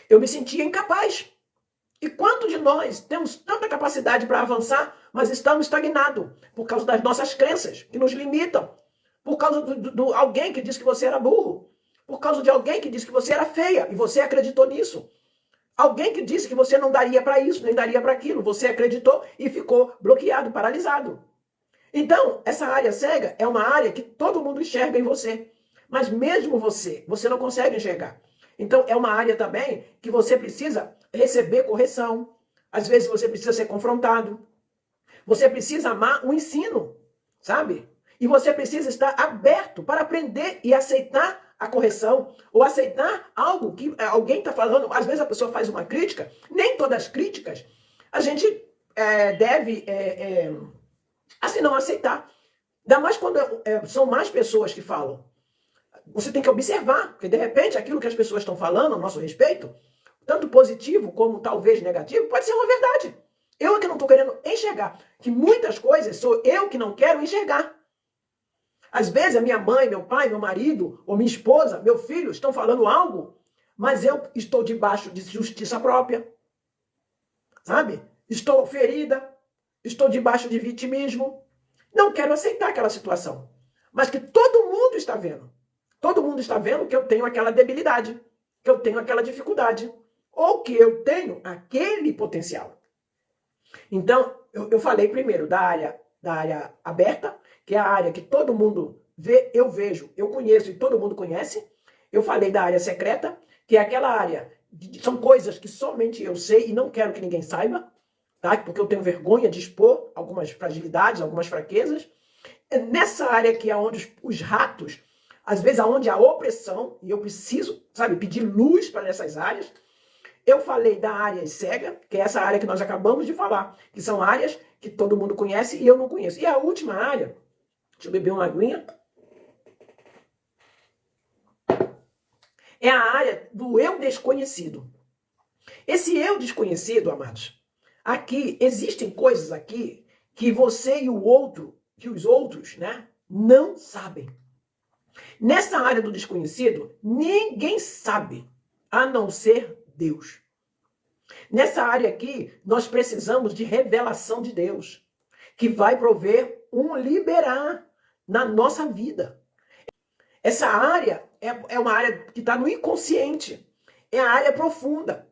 Eu me sentia incapaz. E quanto de nós temos tanta capacidade para avançar, mas estamos estagnados por causa das nossas crenças que nos limitam, por causa de alguém que disse que você era burro, por causa de alguém que disse que você era feia e você acreditou nisso. Alguém que disse que você não daria para isso, nem daria para aquilo, você acreditou e ficou bloqueado, paralisado. Então, essa área cega é uma área que todo mundo enxerga em você, mas mesmo você não consegue enxergar. Então, é uma área também que você precisa receber correção. Às vezes você precisa ser confrontado. Você precisa amar o ensino, sabe? E você precisa estar aberto para aprender e aceitar a correção, ou aceitar algo que alguém está falando. Às vezes a pessoa faz uma crítica, nem todas as críticas a gente deve assim não aceitar. Ainda mais quando são mais pessoas que falam. Você tem que observar, porque de repente aquilo que as pessoas estão falando a nosso respeito, tanto positivo como talvez negativo, pode ser uma verdade. Eu é que não estou querendo enxergar, que muitas coisas sou eu que não quero enxergar. Às vezes a minha mãe, meu pai, meu marido, ou minha esposa, meu filho estão falando algo, mas eu estou debaixo de justiça própria. Sabe? Estou ferida, estou debaixo de vitimismo. Não quero aceitar aquela situação. Mas que todo mundo está vendo. Todo mundo está vendo que eu tenho aquela debilidade, que eu tenho aquela dificuldade, ou que eu tenho aquele potencial. Então, eu falei primeiro da área aberta, que é a área que todo mundo vê, eu vejo, eu conheço e todo mundo conhece. Eu falei da área secreta, que é aquela área, são coisas que somente eu sei e não quero que ninguém saiba, tá? Porque eu tenho vergonha de expor algumas fragilidades, algumas fraquezas. É nessa área que é onde os ratos, às vezes aonde há opressão, e eu preciso, sabe, pedir luz para essas áreas. Eu falei da área cega, que é essa área que nós acabamos de falar, que são áreas que todo mundo conhece e eu não conheço. E a última área, deixa eu beber uma aguinha, é a área do eu desconhecido. Esse eu desconhecido, amados, aqui, existem coisas aqui que você e o outro, que os outros, né, não sabem. Nessa área do desconhecido, ninguém sabe, a não ser Deus. Nessa área aqui, nós precisamos de revelação de Deus, que vai prover um liberar na nossa vida. Essa área é uma área que está no inconsciente, é a área profunda.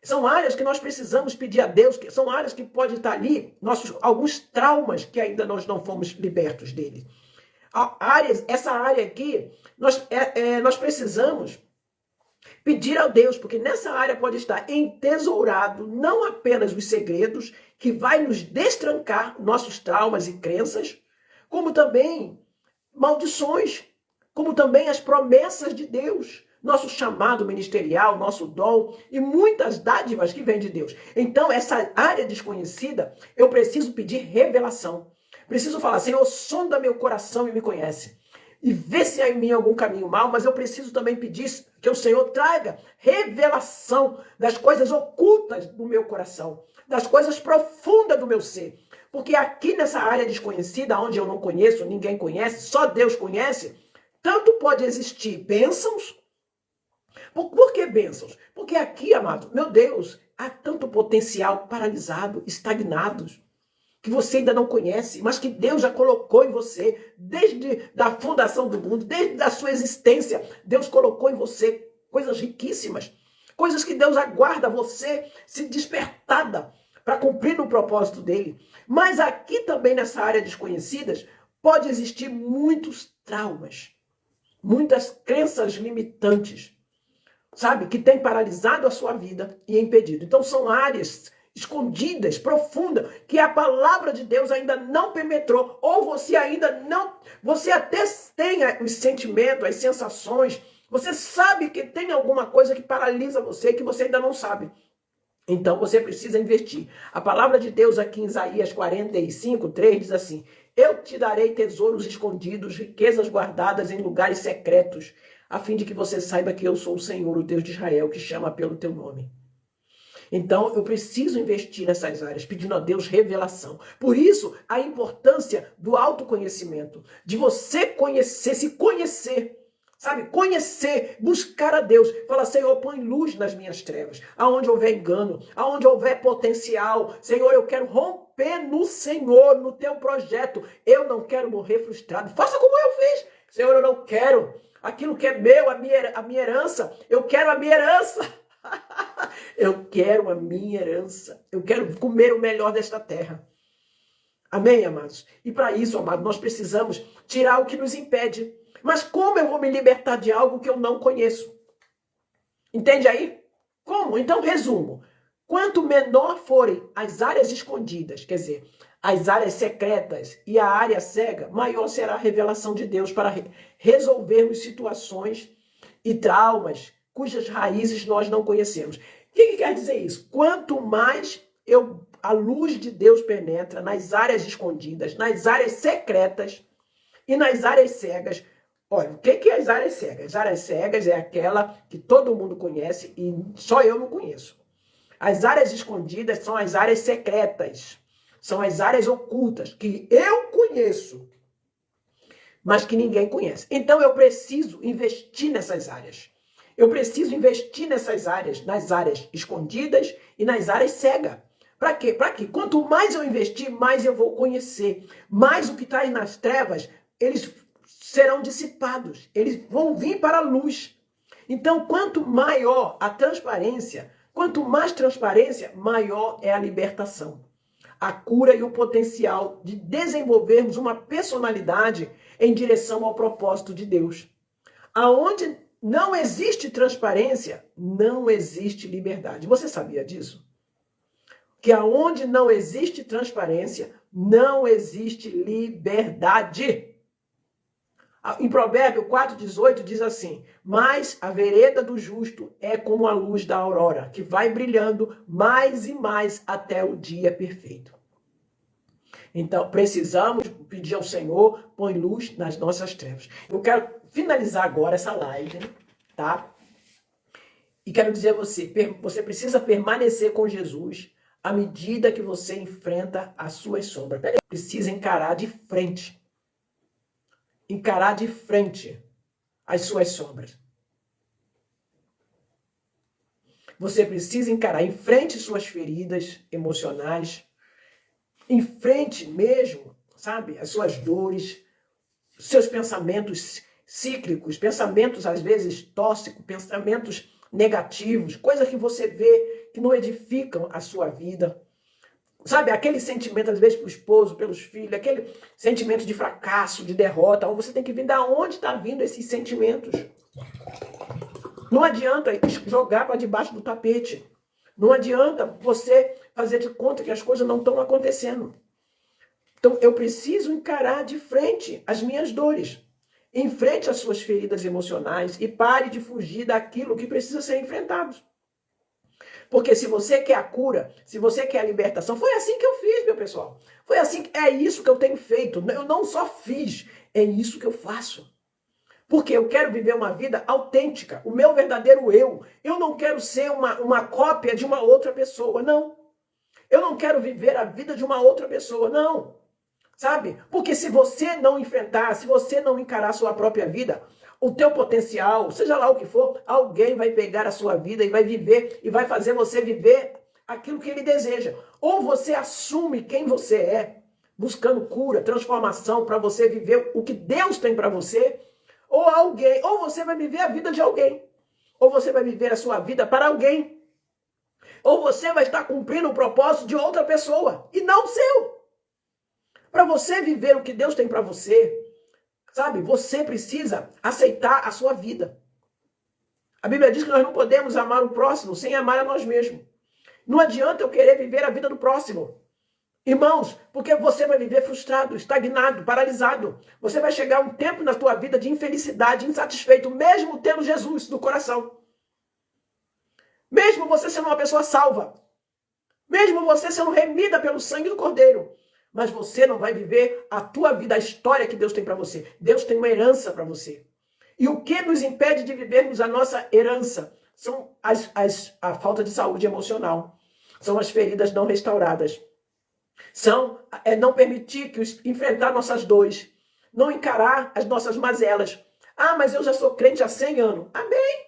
São áreas que nós precisamos pedir a Deus, que são áreas que podem estar ali, alguns traumas que ainda nós não fomos libertos dele. Essa área aqui, nós precisamos pedir a Deus, porque nessa área pode estar entesourado não apenas os segredos, que vai nos destrancar nossos traumas e crenças, como também maldições, como também as promessas de Deus, nosso chamado ministerial, nosso dom e muitas dádivas que vêm de Deus. Então, essa área desconhecida, eu preciso pedir revelação. Preciso falar, Senhor, sonda meu coração e me conhece. E vê se há em mim algum caminho mau, mas eu preciso também pedir que o Senhor traga revelação das coisas ocultas do meu coração, das coisas profundas do meu ser. Porque aqui nessa área desconhecida, onde eu não conheço, ninguém conhece, só Deus conhece, tanto pode existir bênçãos. Por que bênçãos? Porque aqui, amado, meu Deus, há tanto potencial paralisado, estagnados, que você ainda não conhece, mas que Deus já colocou em você, desde a fundação do mundo, desde a sua existência, Deus colocou em você coisas riquíssimas, coisas que Deus aguarda você se despertada para cumprir o propósito dele. Mas aqui também nessa área desconhecidas, pode existir muitos traumas, muitas crenças limitantes, sabe, que tem paralisado a sua vida e impedido. Então são áreas escondidas, profundas, que a palavra de Deus ainda não penetrou, ou você ainda não, você até tem os sentimentos, as sensações, você sabe que tem alguma coisa que paralisa você, que você ainda não sabe. Então você precisa investir. A palavra de Deus aqui em Isaías 45:3 diz assim: eu te darei tesouros escondidos, riquezas guardadas em lugares secretos, a fim de que você saiba que eu sou o Senhor, o Deus de Israel, que chama pelo teu nome. Então, eu preciso investir nessas áreas, pedindo a Deus revelação. Por isso, a importância do autoconhecimento, de você conhecer, se conhecer, sabe? Conhecer, buscar a Deus. Fala, Senhor, põe luz nas minhas trevas. Aonde houver engano, aonde houver potencial. Senhor, eu quero romper no Senhor, no teu projeto. Eu não quero morrer frustrado. Faça como eu fiz. Senhor, eu não quero aquilo que é meu, a minha herança. Eu quero a minha herança. Eu quero a minha herança. Eu quero comer o melhor desta terra. Amém, amados? E para isso, amados, nós precisamos tirar o que nos impede. Mas como eu vou me libertar de algo que eu não conheço? Entende aí? Como? Então, resumo. Quanto menor forem as áreas escondidas, quer dizer, as áreas secretas e a área cega, maior será a revelação de Deus para resolvermos situações e traumas cujas raízes nós não conhecemos. O que quer dizer isso? Quanto mais a luz de Deus penetra nas áreas escondidas, nas áreas secretas e nas áreas cegas. Olha, o que é as áreas cegas? As áreas cegas é aquela que todo mundo conhece e só eu não conheço. As áreas escondidas são as áreas secretas. São as áreas ocultas que eu conheço, mas que ninguém conhece. Então eu preciso investir nessas áreas. Eu preciso investir nessas áreas, nas áreas escondidas e nas áreas cegas. Para quê? Para quê? Quanto mais eu investir, mais eu vou conhecer. Mais o que está aí nas trevas, eles serão dissipados. Eles vão vir para a luz. Então, quanto maior a transparência, quanto mais transparência, maior é a libertação. A cura e o potencial de desenvolvermos uma personalidade em direção ao propósito de Deus. Aonde não existe transparência, não existe liberdade. Você sabia disso? Que aonde não existe transparência, não existe liberdade. Em Provérbio 4,18 diz assim: mas a vereda do justo é como a luz da aurora, que vai brilhando mais e mais até o dia perfeito. Então, precisamos pedir ao Senhor, põe luz nas nossas trevas. Eu quero finalizar agora essa live, tá? E quero dizer a você, você precisa permanecer com Jesus à medida que você enfrenta as suas sombras. Precisa encarar de frente. Encarar de frente as suas sombras. Você precisa encarar, enfrente suas feridas emocionais, enfrente mesmo, sabe, as suas dores, seus pensamentos cíclicos, pensamentos às vezes tóxicos, pensamentos negativos, coisas que você vê que não edificam a sua vida. Sabe, aquele sentimento, às vezes, para o esposo, pelos filhos, aquele sentimento de fracasso, de derrota, você tem que ver de onde está vindo esses sentimentos. Não adianta jogar para debaixo do tapete. Não adianta você fazer de conta que as coisas não estão acontecendo. Então, eu preciso encarar de frente as minhas dores. Enfrente as suas feridas emocionais e pare de fugir daquilo que precisa ser enfrentado. Porque se você quer a cura, se você quer a libertação, foi assim que eu fiz, meu pessoal. Foi assim, é isso que eu tenho feito. Eu não só fiz, é isso que eu faço. Porque eu quero viver uma vida autêntica, o meu verdadeiro eu. Eu não quero ser uma cópia de uma outra pessoa, não. Eu não quero viver a vida de uma outra pessoa, não. Sabe? Porque se você não enfrentar, se você não encarar a sua própria vida, o teu potencial, seja lá o que for, alguém vai pegar a sua vida e vai viver, e vai fazer você viver aquilo que ele deseja. Ou você assume quem você é, buscando cura, transformação, para você viver o que Deus tem para você, ou você vai viver a vida de alguém, ou você vai viver a sua vida para alguém, ou você vai estar cumprindo o propósito de outra pessoa, e não o seu. Para você viver o que Deus tem para você, sabe, você precisa aceitar a sua vida. A Bíblia diz que nós não podemos amar o próximo sem amar a nós mesmos. Não adianta eu querer viver a vida do próximo. Irmãos, porque você vai viver frustrado, estagnado, paralisado. Você vai chegar um tempo na tua vida de infelicidade, insatisfeito, mesmo tendo Jesus no coração. Mesmo você sendo uma pessoa salva. Mesmo você sendo remida pelo sangue do Cordeiro. Mas você não vai viver a tua vida, a história que Deus tem para você. Deus tem uma herança para você. E o que nos impede de vivermos a nossa herança são a falta de saúde emocional. São as feridas não restauradas. Não permitir enfrentar nossas dores. Não encarar as nossas mazelas. Ah, mas eu já sou crente há 100 anos. Amém.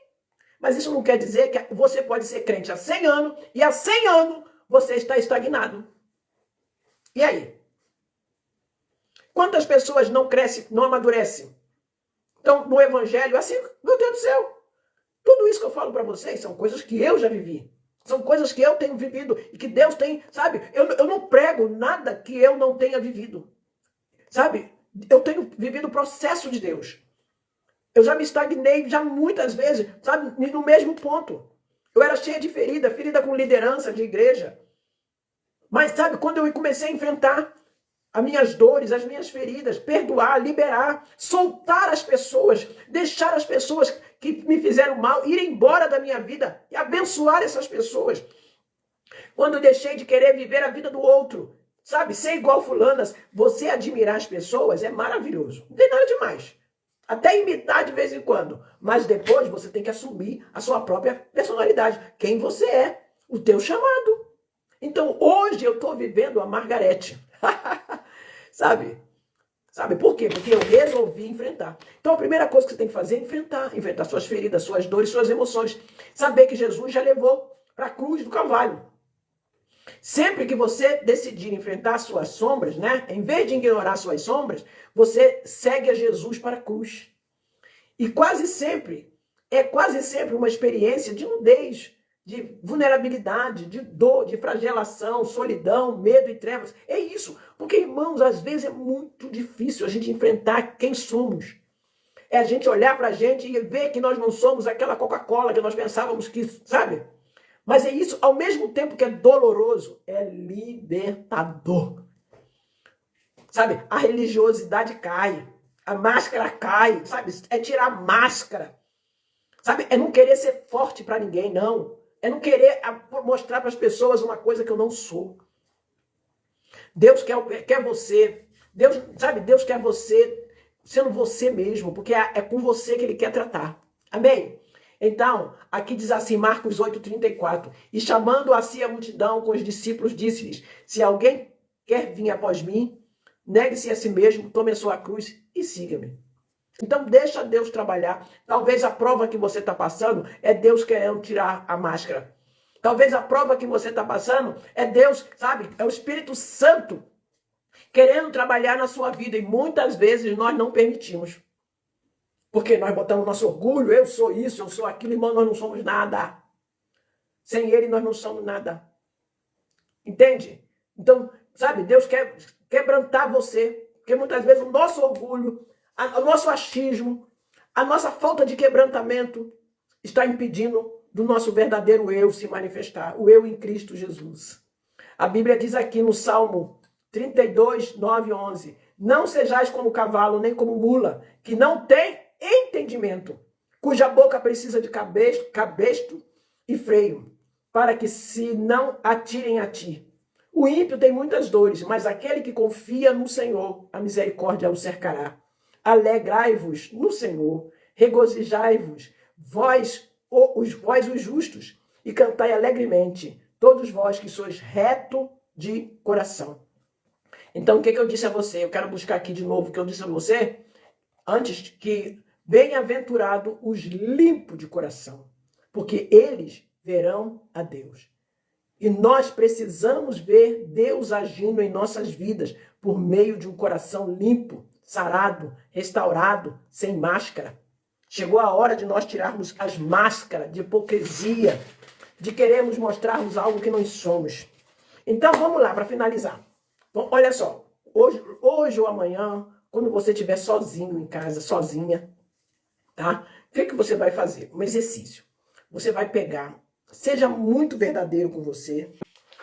Mas isso não quer dizer que você pode ser crente há 100 anos e há 100 anos você está estagnado. E aí? Quantas pessoas não crescem, não amadurecem? Então, no evangelho, assim, meu Deus do céu, tudo isso que eu falo para vocês são coisas que eu já vivi. São coisas que eu tenho vivido e que Deus tem, sabe? Eu não prego nada que eu não tenha vivido. Sabe? Eu tenho vivido o processo de Deus. Eu já me estagnei já muitas vezes, sabe? No mesmo ponto. Eu era cheia de ferida com liderança de igreja. Mas, sabe, quando eu comecei a enfrentar, as minhas dores, as minhas feridas, perdoar, liberar, soltar as pessoas, deixar as pessoas que me fizeram mal ir embora da minha vida e abençoar essas pessoas. Quando deixei de querer viver a vida do outro, sabe, ser igual fulanas, você admirar as pessoas é maravilhoso, não tem nada demais. Até imitar de vez em quando, mas depois você tem que assumir a sua própria personalidade, quem você é, o teu chamado. Então hoje eu estou vivendo a Margarete. Sabe? Sabe por quê? Porque eu resolvi enfrentar. Então a primeira coisa que você tem que fazer é enfrentar suas feridas, suas dores, suas emoções. Saber que Jesus já levou para a cruz do Calvário. Sempre que você decidir enfrentar suas sombras, né? Em vez de ignorar suas sombras, você segue a Jesus para a cruz. E quase sempre uma experiência de nudez, de vulnerabilidade, de dor, de flagelação, solidão, medo e trevas. É isso. Porque, irmãos, às vezes é muito difícil a gente enfrentar quem somos. É a gente olhar para a gente e ver que nós não somos aquela Coca-Cola que nós pensávamos que, sabe? Mas é isso, ao mesmo tempo que é doloroso, é libertador. Sabe? A religiosidade cai, a máscara cai, sabe? É tirar a máscara. Sabe? É não querer ser forte para ninguém, não. É não querer mostrar para as pessoas uma coisa que eu não sou. Deus quer você. Deus, sabe? Deus quer você sendo você mesmo, porque é com você que Ele quer tratar. Amém? Então, aqui diz assim, Marcos 8:34. E chamando a si a multidão com os discípulos, disse-lhes: se alguém quer vir após mim, negue-se a si mesmo, tome a sua cruz e siga-me. Então, deixa Deus trabalhar. Talvez a prova que você está passando é Deus querendo tirar a máscara. Talvez a prova que você está passando é Deus, sabe? É o Espírito Santo querendo trabalhar na sua vida. E muitas vezes nós não permitimos. Porque nós botamos nosso orgulho, eu sou isso, eu sou aquilo, irmão, nós não somos nada. Sem Ele nós não somos nada. Entende? Então, sabe, Deus quer quebrantar você. Porque muitas vezes o nosso orgulho, o nosso achismo, a nossa falta de quebrantamento está impedindo do nosso verdadeiro eu se manifestar. O eu em Cristo Jesus. A Bíblia diz aqui no Salmo 32, 9 e 11. Não sejais como cavalo, nem como mula, que não tem entendimento, cuja boca precisa de cabestro e freio, para que se não atirem a ti. O ímpio tem muitas dores, mas aquele que confia no Senhor, a misericórdia o cercará. Alegrai-vos no Senhor, regozijai-vos, vós os justos, e cantai alegremente, todos vós que sois reto de coração. Então, o que eu disse a você? Eu quero buscar aqui de novo o que eu disse a você, antes que bem-aventurado os limpos de coração, porque eles verão a Deus. E nós precisamos ver Deus agindo em nossas vidas por meio de um coração limpo, sarado, restaurado, sem máscara. Chegou a hora de nós tirarmos as máscaras de hipocrisia, de querermos mostrarmos algo que não somos. Então vamos lá, para finalizar. Bom, olha só, hoje ou amanhã, quando você estiver sozinho em casa, sozinha, tá? O que você vai fazer? Um exercício. Você vai pegar, seja muito verdadeiro com você.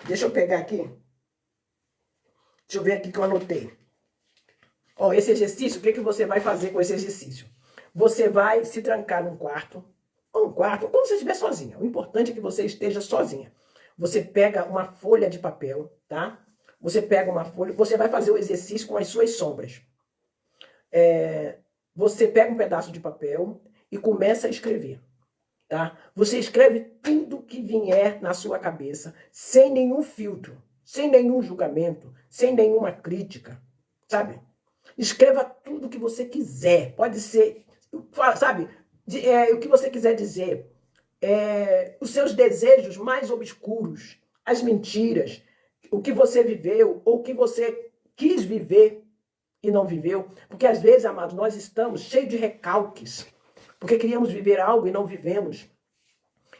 Deixa eu pegar aqui. Deixa eu ver aqui que eu anotei. Ó, esse exercício, o que você vai fazer com esse exercício? Você vai se trancar num quarto, ou quando você estiver sozinha. O importante é que você esteja sozinha. Você pega uma folha de papel, tá? Você pega uma folha, você vai fazer o exercício com as suas sombras. Você pega um pedaço de papel e começa a escrever, tá? Você escreve tudo que vier na sua cabeça, sem nenhum filtro, sem nenhum julgamento, sem nenhuma crítica, sabe? Escreva tudo que você quiser, pode ser, sabe, o que você quiser dizer, os seus desejos mais obscuros, as mentiras, o que você viveu ou o que você quis viver e não viveu. Porque às vezes, amados, nós estamos cheios de recalques, porque queríamos viver algo e não vivemos.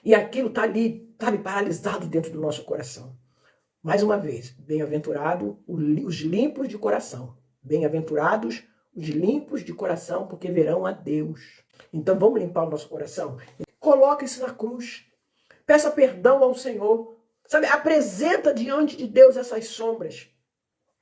E aquilo está ali, sabe, paralisado dentro do nosso coração. Mais uma vez, bem-aventurado os limpos de coração. Bem-aventurados os limpos de coração, porque verão a Deus. Então vamos limpar o nosso coração? Coloque isso na cruz. Peça perdão ao Senhor. Sabe, apresenta diante de Deus essas sombras.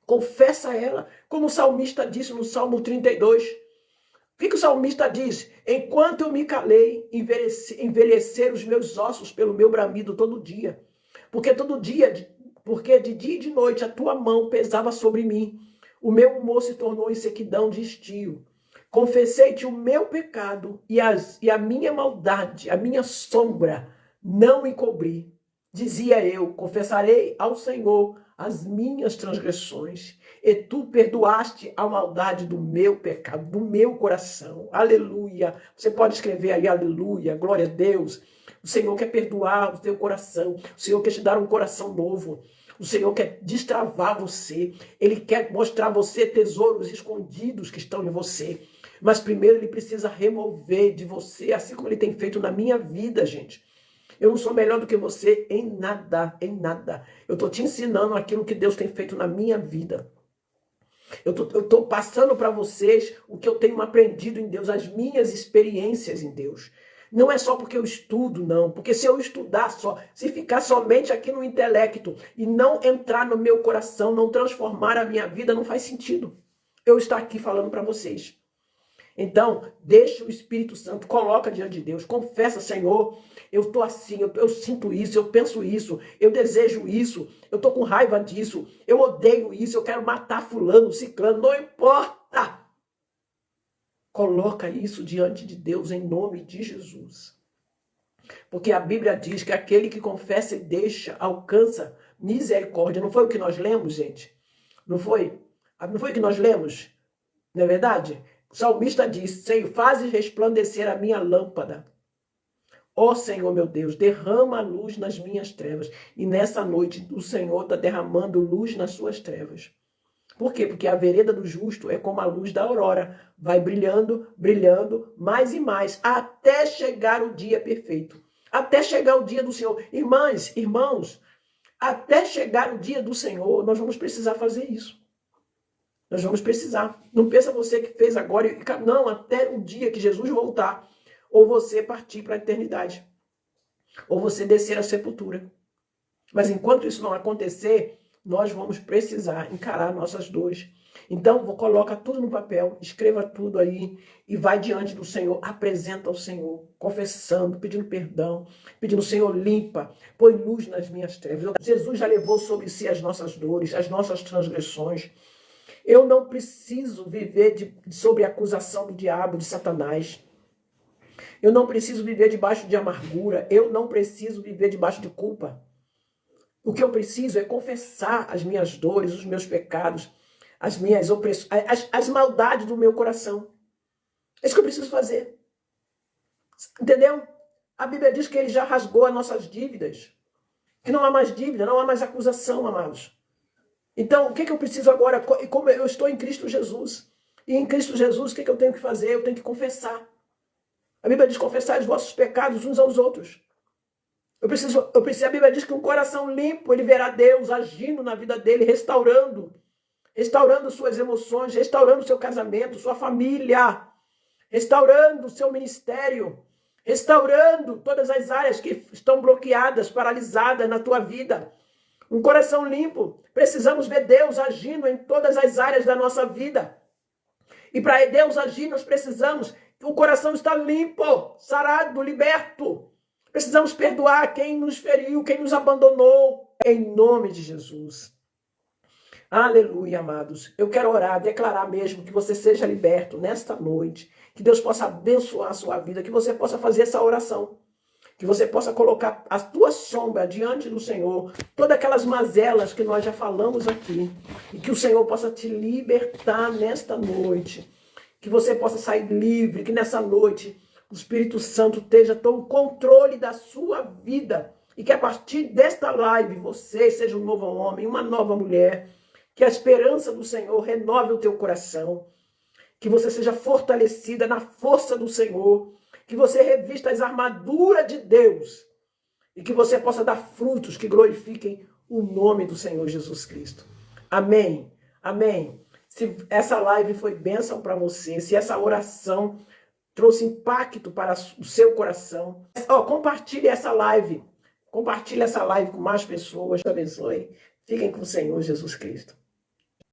Confessa ela, como o salmista disse no Salmo 32. O que o salmista diz? Enquanto eu me calei, envelhecer os meus ossos pelo meu bramido todo dia. Porque de dia e de noite a tua mão pesava sobre mim. O meu humor se tornou em sequidão de estio. Confessei-te o meu pecado e a minha maldade, a minha sombra, não encobri. Dizia eu, confessarei ao Senhor as minhas transgressões, e tu perdoaste a maldade do meu pecado, do meu coração. Aleluia. Você pode escrever aí, aleluia, glória a Deus. O Senhor quer perdoar o teu coração. O Senhor quer te dar um coração novo. O Senhor quer destravar você. Ele quer mostrar a você tesouros escondidos que estão em você. Mas primeiro ele precisa remover de você, assim como ele tem feito na minha vida, gente. Eu não sou melhor do que você em nada, em nada. Eu estou te ensinando aquilo que Deus tem feito na minha vida. Eu estou passando para vocês o que eu tenho aprendido em Deus, as minhas experiências em Deus. Não é só porque eu estudo, não. Porque se eu estudar só, se ficar somente aqui no intelecto e não entrar no meu coração, não transformar a minha vida, não faz sentido eu estar aqui falando para vocês. Então, deixa o Espírito Santo, coloca diante de Deus, confessa, Senhor, eu estou assim, eu sinto isso, eu penso isso, eu desejo isso, eu estou com raiva disso, eu odeio isso, eu quero matar fulano, ciclano, não importa. Coloca isso diante de Deus em nome de Jesus. Porque a Bíblia diz que aquele que confessa e deixa, alcança misericórdia. Não foi o que nós lemos, gente? Não foi? Não foi o que nós lemos? Não é verdade? O salmista diz, Senhor, fazes resplandecer a minha lâmpada. Ó Senhor, meu Deus, derrama a luz nas minhas trevas. E nessa noite o Senhor está derramando luz nas suas trevas. Por quê? Porque a vereda do justo é como a luz da aurora. Vai brilhando, brilhando, mais e mais, até chegar o dia perfeito. Até chegar o dia do Senhor. Irmãs, irmãos, até chegar o dia do Senhor, nós vamos precisar fazer isso. Nós vamos precisar. Não pensa você que fez agora. Não, até o dia que Jesus voltar. Ou você partir para a eternidade. Ou você descer à sepultura. Mas enquanto isso não acontecer, nós vamos precisar encarar nossas dores. Então, coloca tudo no papel, escreva tudo aí e vai diante do Senhor, apresenta ao Senhor, confessando, pedindo perdão, pedindo, Senhor, limpa, põe luz nas minhas trevas. Jesus já levou sobre si as nossas dores, as nossas transgressões. Eu não preciso viver sob a acusação do diabo, de Satanás. Eu não preciso viver debaixo de amargura. Eu não preciso viver debaixo de culpa. O que eu preciso é confessar as minhas dores, os meus pecados, as minhas opressões, as maldades do meu coração. É isso que eu preciso fazer. Entendeu? A Bíblia diz que ele já rasgou as nossas dívidas. Que não há mais dívida, não há mais acusação, amados. Então, o que eu preciso agora? Como eu estou em Cristo Jesus. E em Cristo Jesus, o que eu tenho que fazer? Eu tenho que confessar. A Bíblia diz confessar os vossos pecados uns aos outros. A Bíblia diz que um coração limpo, ele verá Deus agindo na vida dele, restaurando suas emoções, restaurando seu casamento, sua família, restaurando o seu ministério, restaurando todas as áreas que estão bloqueadas, paralisadas na tua vida. Um coração limpo. Precisamos ver Deus agindo em todas as áreas da nossa vida. E para Deus agir, nós precisamos que o coração está limpo, sarado, liberto. Precisamos perdoar quem nos feriu, quem nos abandonou, em nome de Jesus. Aleluia, amados. Eu quero orar, declarar mesmo que você seja liberto nesta noite, que Deus possa abençoar a sua vida, que você possa fazer essa oração, que você possa colocar a tua sombra diante do Senhor, todas aquelas mazelas que nós já falamos aqui, e que o Senhor possa te libertar nesta noite, que você possa sair livre, que nessa noite o Espírito Santo esteja tomando controle da sua vida e que a partir desta live você seja um novo homem, uma nova mulher, que a esperança do Senhor renove o teu coração, que você seja fortalecida na força do Senhor, que você revista as armaduras de Deus e que você possa dar frutos que glorifiquem o nome do Senhor Jesus Cristo. Amém. Amém. Se essa live foi bênção para você, se essa oração trouxe impacto para o seu coração, compartilhe essa live. Compartilhe essa live com mais pessoas. Deus abençoe. Fiquem com o Senhor Jesus Cristo.